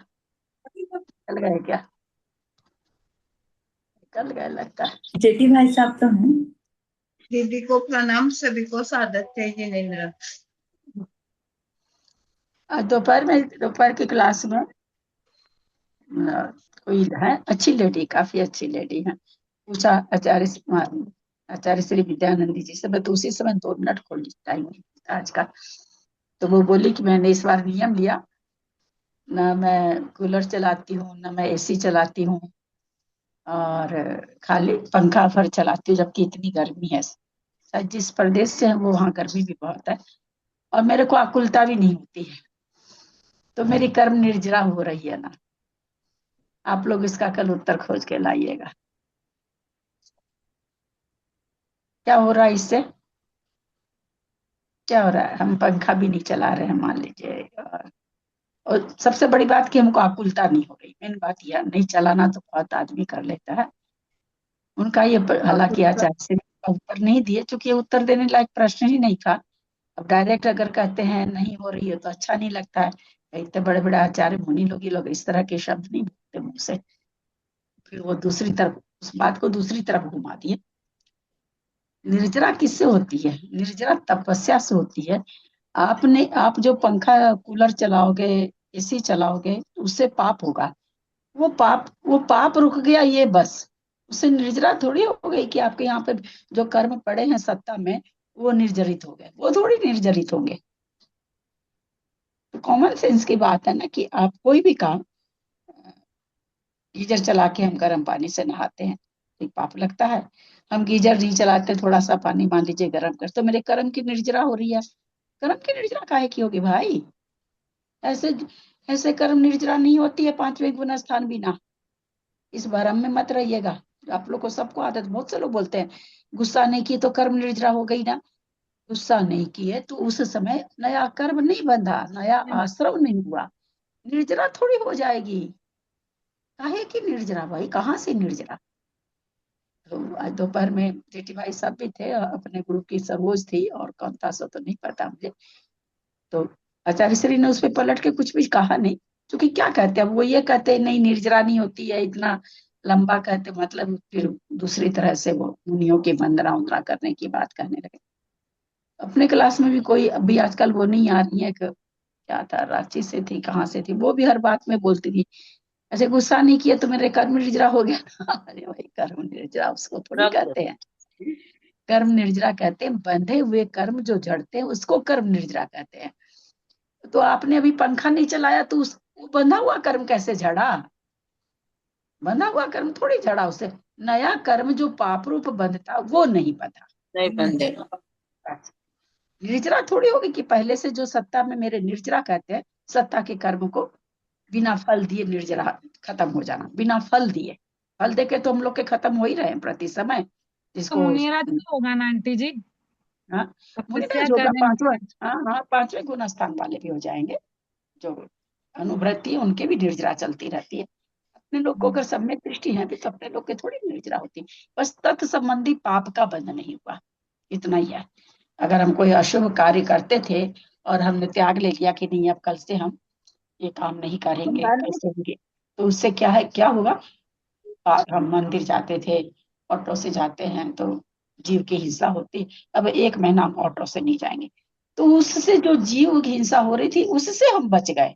निकल गए क्या, निकल गए लगता है। जेठी भाई साहब तो हैं। दीदी को प्रणाम, सभी को सादर जय जिनेन्द्र। आज दोपहर की क्लास में कोई है अच्छी लेडी, काफी अच्छी लेडी है, पूछा आचार्य श्री विद्यानंदी जी से। मैं तो उसी समय 2 मिनट खोल ली, टाइम नहीं था आज का। तो वो बोली कि मैंने इस बार नियम लिया, ना मैं कूलर चलाती हूँ, ना मैं एसी चलाती हूँ, और खाली पंखा भर चलाती हूँ, जबकि इतनी गर्मी है। शायद जिस प्रदेश से है वो वहाँ गर्मी भी बहुत है, और मेरे को आकुलता भी नहीं होती है। तो मेरी कर्म निर्जरा हो रही है ना। आप लोग इसका कल उत्तर खोज के लाइएगा, क्या हो रहा है इससे, क्या हो रहा है। हम पंखा भी नहीं चला रहे हैं मान लीजिए, और सबसे बड़ी बात कि हमको आकुलता नहीं हो रही। मेन बात यह, नहीं चलाना तो बहुत आदमी कर लेता है, उनका ये हालांकि आचार्य श्री उत्तर नहीं दिए, क्योंकि ये उत्तर देने लायक प्रश्न ही नहीं था। अब डायरेक्ट अगर कहते हैं नहीं हो रही है तो अच्छा नहीं लगता है। इतने बड़े बड़े आचार्य मुनि लोग, ये लोग इस तरह के शब्द नहीं बोलते मुंह से। फिर वो दूसरी तरफ, उस बात को दूसरी तरफ घुमा दिए। निर्जरा किससे होती है? निर्जरा तपस्या से होती है। आप जो पंखा कूलर चलाओगे, एसी चलाओगे, उससे पाप होगा। वो पाप रुक गया, ये बस। उससे निर्जरा थोड़ी हो गई कि आपके यहाँ पे जो कर्म पड़े हैं सत्ता में, वो निर्जरित हो गए। वो थोड़ी निर्जरित होंगे। तो कॉमन सेंस की बात है ना कि आप कोई भी काम, गीजर चला के हम गर्म पानी से नहाते हैं तो एक पाप लगता है। हम गीजर नहीं चलाते, थोड़ा सा पानी मान लीजिए गर्म कर, तो मेरे कर्म की निर्जरा हो रही है। कर्म की निर्जरा काहे की होगी भाई? ऐसे ऐसे कर्म निर्जरा नहीं होती है 5वें गुना स्थान बिना। इस भरम में मत रहिएगा। आप लोग को सबको आदत, बहुत से लोग बोलते हैं गुस्सा नहीं की तो कर्म निर्जरा हो गई ना। गुस्सा नहीं किए तो उस समय नया कर्म नहीं बंधा, नया आश्रम नहीं हुआ, निर्जरा थोड़ी हो जाएगी। काहे की निर्जरा भाई? कहाँ से निर्जरा? तो आज दोपहर में जेठी भाई सब भी थे, अपने ग्रुप की सरोज थी और कौन था सो तो नहीं पता मुझे। तो आचार्य श्री ने उस पर पलट के कुछ भी कहा नहीं, क्योंकि क्या कहते हैं वो, ये कहते हैं नहीं निर्जरा नहीं होती है, इतना लंबा कहते, मतलब फिर दूसरी तरह से वो मुनियों की वंदना वंदना करने की बात कहने लगे। अपने क्लास में भी कोई अभी आजकल वो नहीं आ रही है, क्या था, रांची से थी, कहाँ से थी, वो भी हर बात में बोलती थी ऐसे गुस्सा नहीं किया तो मेरे कर्म निर्जरा हो गया। अरे भाई, कर्म निर्जरा उसको थोड़ी कहते हैं। कर्म निर्जरा कहते हैं बंधे हुए कर्म जो जड़ते हैं, उसको कर्म निर्जरा कहते हैं। तो आपने अभी पंखा नहीं चलाया तो उस वो बंधा हुआ कर्म कैसे झड़ा? बंधा हुआ कर्म थोड़ी झड़ा उससे। नया कर्म जो पाप रूप बंधता वो नहीं बंधा। नहीं बंधेगा। निर्जरा थोड़ी होगी कि पहले से जो सत्ता में मेरे, निर्जरा कहते हैं सत्ता के कर्म को बिना फल दिए निर्जरा खत्म हो जाना, बिना फल दिए। फल देके तो हम लोग के खत्म हो ही रहे हैं प्रति समय, तो जिसको मुनिराज तो होगा ना आंटी जी? हाँ तपस्या मुनिराज होगा करने पांचवा। वाले। हाँ हाँ, 5वें गुण स्थान वाले भी हो जाएंगे। जो अनुवृत्ति है उनके भी निर्जरा चलती रहती है। अपने लोग को अगर सम्यक दृष्टि है भी तो अपने लोग के थोड़ी निर्जरा होती। बस तत् संबंधी पाप का बंध नहीं हुआ, इतना ही है। अगर हम कोई अशुभ कार्य करते थे और हमने त्याग ले लिया कि नहीं अब कल से हम ये काम नहीं करेंगे, कैसे होंगे, तो उससे क्या है, क्या होगा? हम मंदिर जाते थे, ऑटो से जाते हैं तो जीव की हिंसा होती। अब 1 महीना हम ऑटो से नहीं जाएंगे, तो उससे जो जीव की हिंसा हो रही थी उससे हम बच गए।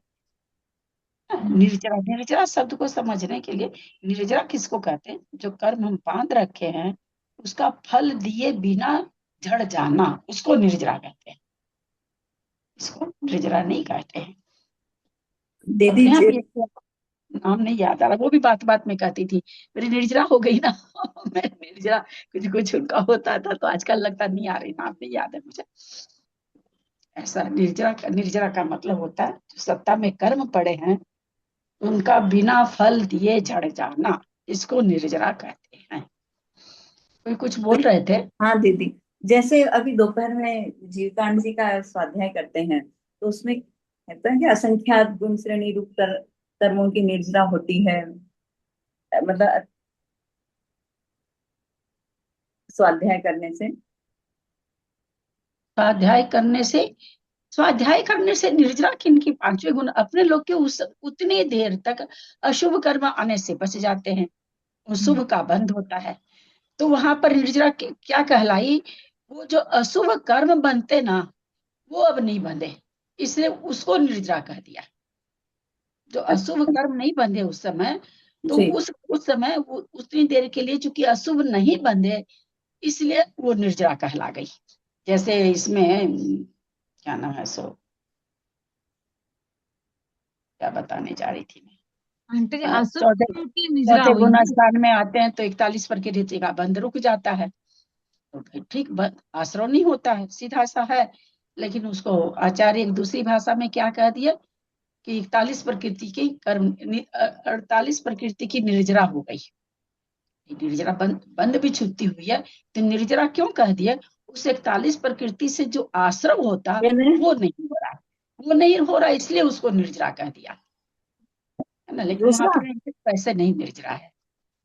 निर्जरा, निर्जरा शब्द को समझने के लिए, निर्जरा किसको कहते हैं? जो कर्म हम बांध रखे हैं उसका फल दिए बिना झड़ जाना, उसको निर्जरा कहते हैं। इसको निर्जरा नहीं कहते हैं। दीदी अपने यहाँ जी, भी एक नाम नहीं याद आ रहा, वो भी बात बात में कहती थी मेरी निर्जरा हो गई ना। मैं निर्जरा, कुछ कुछ उनका होता था तो आजकल लगता नहीं आ रही, नाम नहीं याद है मुझे। ऐसा निर्जरा का मतलब होता है जो सत्ता में कर्म पड़े हैं उनका बिना फल दिए झड़ जाना, इसको निर्जरा कहते हैं। कोई कुछ बोल रहे थे? हाँ दीदी, जैसे अभी दोपहर में जीवकांड जी का स्वाध्याय करते हैं तो उसमें कहते हैं कि असंख्यात गुण श्रेणी रूप कर्मों की निर्जरा होती है, मतलब स्वाध्याय करने से। स्वाध्याय करने से, स्वाध्याय करने से निर्जरा किनकी? 5वें गुण अपने लोग के उस उतनी देर तक अशुभ कर्म आने से बच जाते हैं, शुभ का बंध होता है। तो वहां पर निर्जरा क्या कहलाई? वो जो अशुभ कर्म बनते ना वो अब नहीं बंधे, इसलिए उसको निर्जरा कह दिया। जो अशुभ कर्म नहीं बंधे उस समय, तो जी। उस समय वो उतनी देर के लिए चूंकि अशुभ नहीं बंधे, इसलिए वो निर्जरा कहला गई। जैसे इसमें क्या नाम है सो, क्या बताने जा रही थी मैं। आंटी जी अशुभ चौथे कर्म की निजरा चौथे हुई गुण ना? स्थान में आते हैं तो 41 पर की रीति का बंध रुक जाता है। तो फिर ठीक आश्रव नहीं होता है, सीधा सा है। लेकिन उसको आचार्य एक दूसरी भाषा में क्या कह दिया कि 41 प्रकृति की कर्म 48 प्रकृति की निर्जरा हो गई। निर्जरा बंद भी छुट्टी हुई है तो निर्जरा क्यों कह दिया? उस 41 प्रकृति से जो आश्रव होता वो नहीं हो रहा, वो नहीं हो रहा, इसलिए उसको निर्जरा कह दिया है ना। लेकिन वहां दूसरा पर वैसे नहीं निर्जरा है।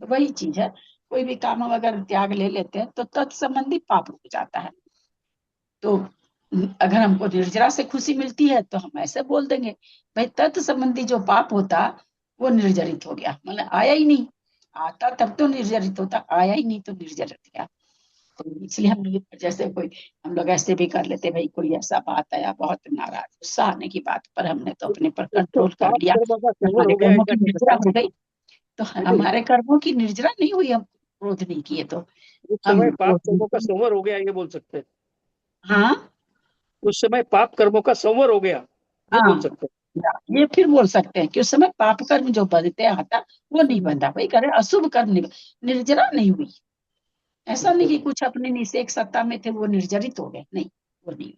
तो वही चीज है, कोई भी काम हम अगर त्याग ले लेते हैं तो तत्संबंधी पाप हो जाता है। तो अगर हमको निर्जरा से खुशी मिलती है तो हम ऐसे बोल देंगे भाई तत्संबंधी जो पाप होता वो निर्जरित हो गया, मतलब आया ही नहीं, आता तब तो निर्जरित होता, आया ही नहीं तो निर्जरित गया। तो इसलिए हम लोग जैसे कोई हम लोग ऐसे भी कर लेते भाई, कोई ऐसा बात आया बहुत नाराज गुस्सा आने की बात पर, हमने तो अपने पर उसको कंट्रोल कर पाप लिया, कर्म का संवर हमारे हो गया है, कर्मों क्या की कह निर्जरा सकते हो गई। तो हैं जी? हमारे कर्मों की निर्जरा नहीं हुई, हम क्रोध नहीं किए तो उस हम समय पाप क्रोध नहीं कर्मों का किए। संवर हो गया, ये बोल सकते हैं। हाँ उस समय पाप कर्मों का संवर हो गया, ये बोल हाँ, सकते ये फिर बोल सकते हैं कि उस समय पाप कर्म जो बंधते आता वो नहीं बंधा, भाई करे अशुभ कर्म नहीं, निर्जरा नहीं हुई। ऐसा नहीं कि कुछ अपने निषेक सत्ता में थे वो निर्जरित हो गए, नहीं वो नहीं।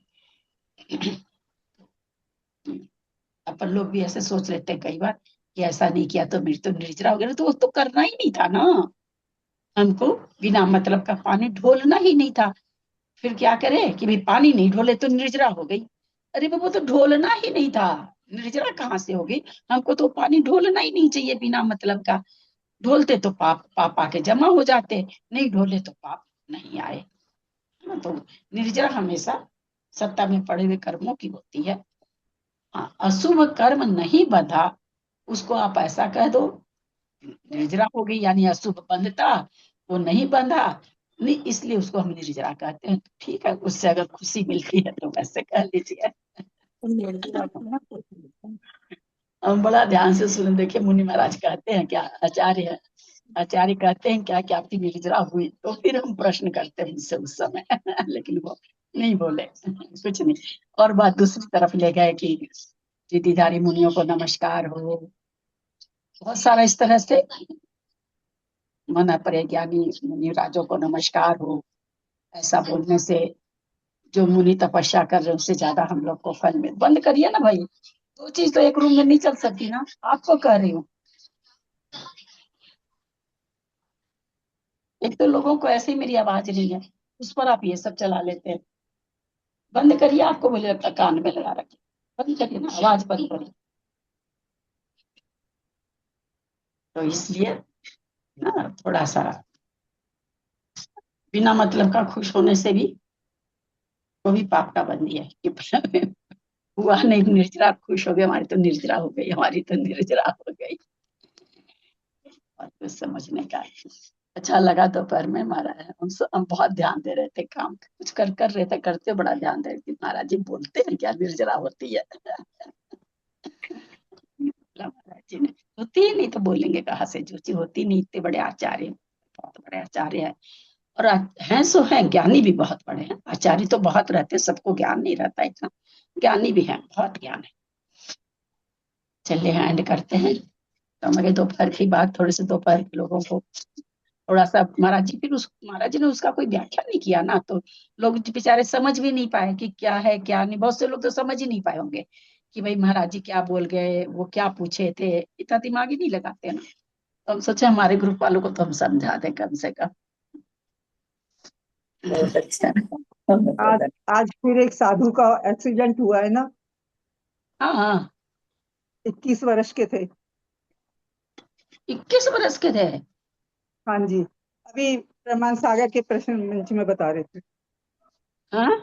अपन लोग भी ऐसे सोच लेते हैं कई बार कि ऐसा नहीं किया तो मेरी तो निर्जरा हो गया, तो वो तो करना ही नहीं था ना, हमको बिना मतलब का पानी ढोलना ही नहीं था। फिर क्या करे कि भाई पानी नहीं ढोले तो निर्जरा हो गई, अरे वो तो ढोलना ही नहीं था, निर्जरा कहाँ से हो गई। हमको तो पानी ढोलना ही नहीं चाहिए बिना मतलब का, ढोलते तो पाप पाप आके जमा हो जाते, नहीं ढोले तो पाप नहीं आए। हाँ, तो निर्जरा हमेशा सत्ता में पड़े हुए कर्मों की होती है। हाँ, अशुभ कर्म नहीं बंधा उसको आप ऐसा कह दो निर्जरा हो गई, यानी अशुभ बंधता वो नहीं बंधा, नहीं इसलिए उसको हम निर्जरा कहते हैं। तो ठीक है, उससे अगर खुशी मिलती है तो वैसे कह लीजिए। हम बड़ा ध्यान से सुन, देखिए मुनि महाराज कहते हैं क्या, आचार्य कहते हैं क्या कि आपकी निर्जरा हुई, तो फिर हम प्रश्न करते हैं उनसे उस समय लेकिन वो नहीं बोले कुछ नहीं। और बात दूसरी तरफ ले गए कि रिद्धिधारी मुनियों को नमस्कार हो, बहुत सारा इस तरह से मना परे ज्ञानी मुनि राजों को नमस्कार हो, ऐसा बोलने से जो मुनि तपस्या कर रहे हैं उससे ज्यादा हम लोग को फल में बंद करिए ना भाई, दो चीज तो एक रूम में नहीं चल सकती ना, आपको कह रही हूँ। एक तो लोगों को ऐसे ही मेरी आवाज नहीं है, उस पर आप ये सब चला लेते हैं, बंद करिए, आपको मुझे लगता है कान में लगा रखिए, बंद करिए ना, आवाज बंद करिए। तो इसलिए ना थोड़ा सा बिना मतलब का खुश होने से भी वो भी पाप का बंदी है कि हुआ नहीं निर्जरा, खुश हो गए हमारी तो निर्जरा हो गई, हमारी तो निर्जरा हो गई। और कुछ समझने का अच्छा लगा दोपहर में हमारा है, हम बहुत ध्यान दे रहे थे, काम कुछ कर रहे थे, करते बड़ा ध्यान दे रहे थे, महाराज जी बोलते हैं क्या निर्जरा होती है बोला महाराज जी ने होती ही नहीं तो बोलेंगे कहाँ से, जो चीज होती नहीं, इतने बड़े आचार्य, बहुत बड़े आचार्य है। और हैं सो हैं, ज्ञानी भी बहुत बड़े हैं, आचार्य तो बहुत रहते हैं, सबको ज्ञान नहीं रहता इतना, ज्ञानी भी हैं, बहुत ज्ञान है। चलिए एंड करते हैं, तो हमारे दोपहर की बात, थोड़े से दोपहर के लोगों को थोड़ा सा महाराज जी, फिर उस महाराज जी ने उसका कोई व्याख्या नहीं किया ना, तो लोग बेचारे समझ भी नहीं पाए कि क्या है क्या नहीं, बहुत से लोग तो समझ ही नहीं पाए होंगे कि भाई महाराज जी क्या बोल गए, वो क्या पूछे थे, इतना दिमाग ही नहीं लगाते ना। तो हम सोचे हमारे ग्रुप वालों को तो हम समझा दें कम से कम। बहुत अच्छा। आज आज फिर एक साधु का एक्सीडेंट हुआ है ना, हाँ हाँ, 21 वर्ष के थे। 21 बरस के थे। हाँ जी, अभी प्रमाण सागर के प्रश्न मंच में बता रहे थे। हाँ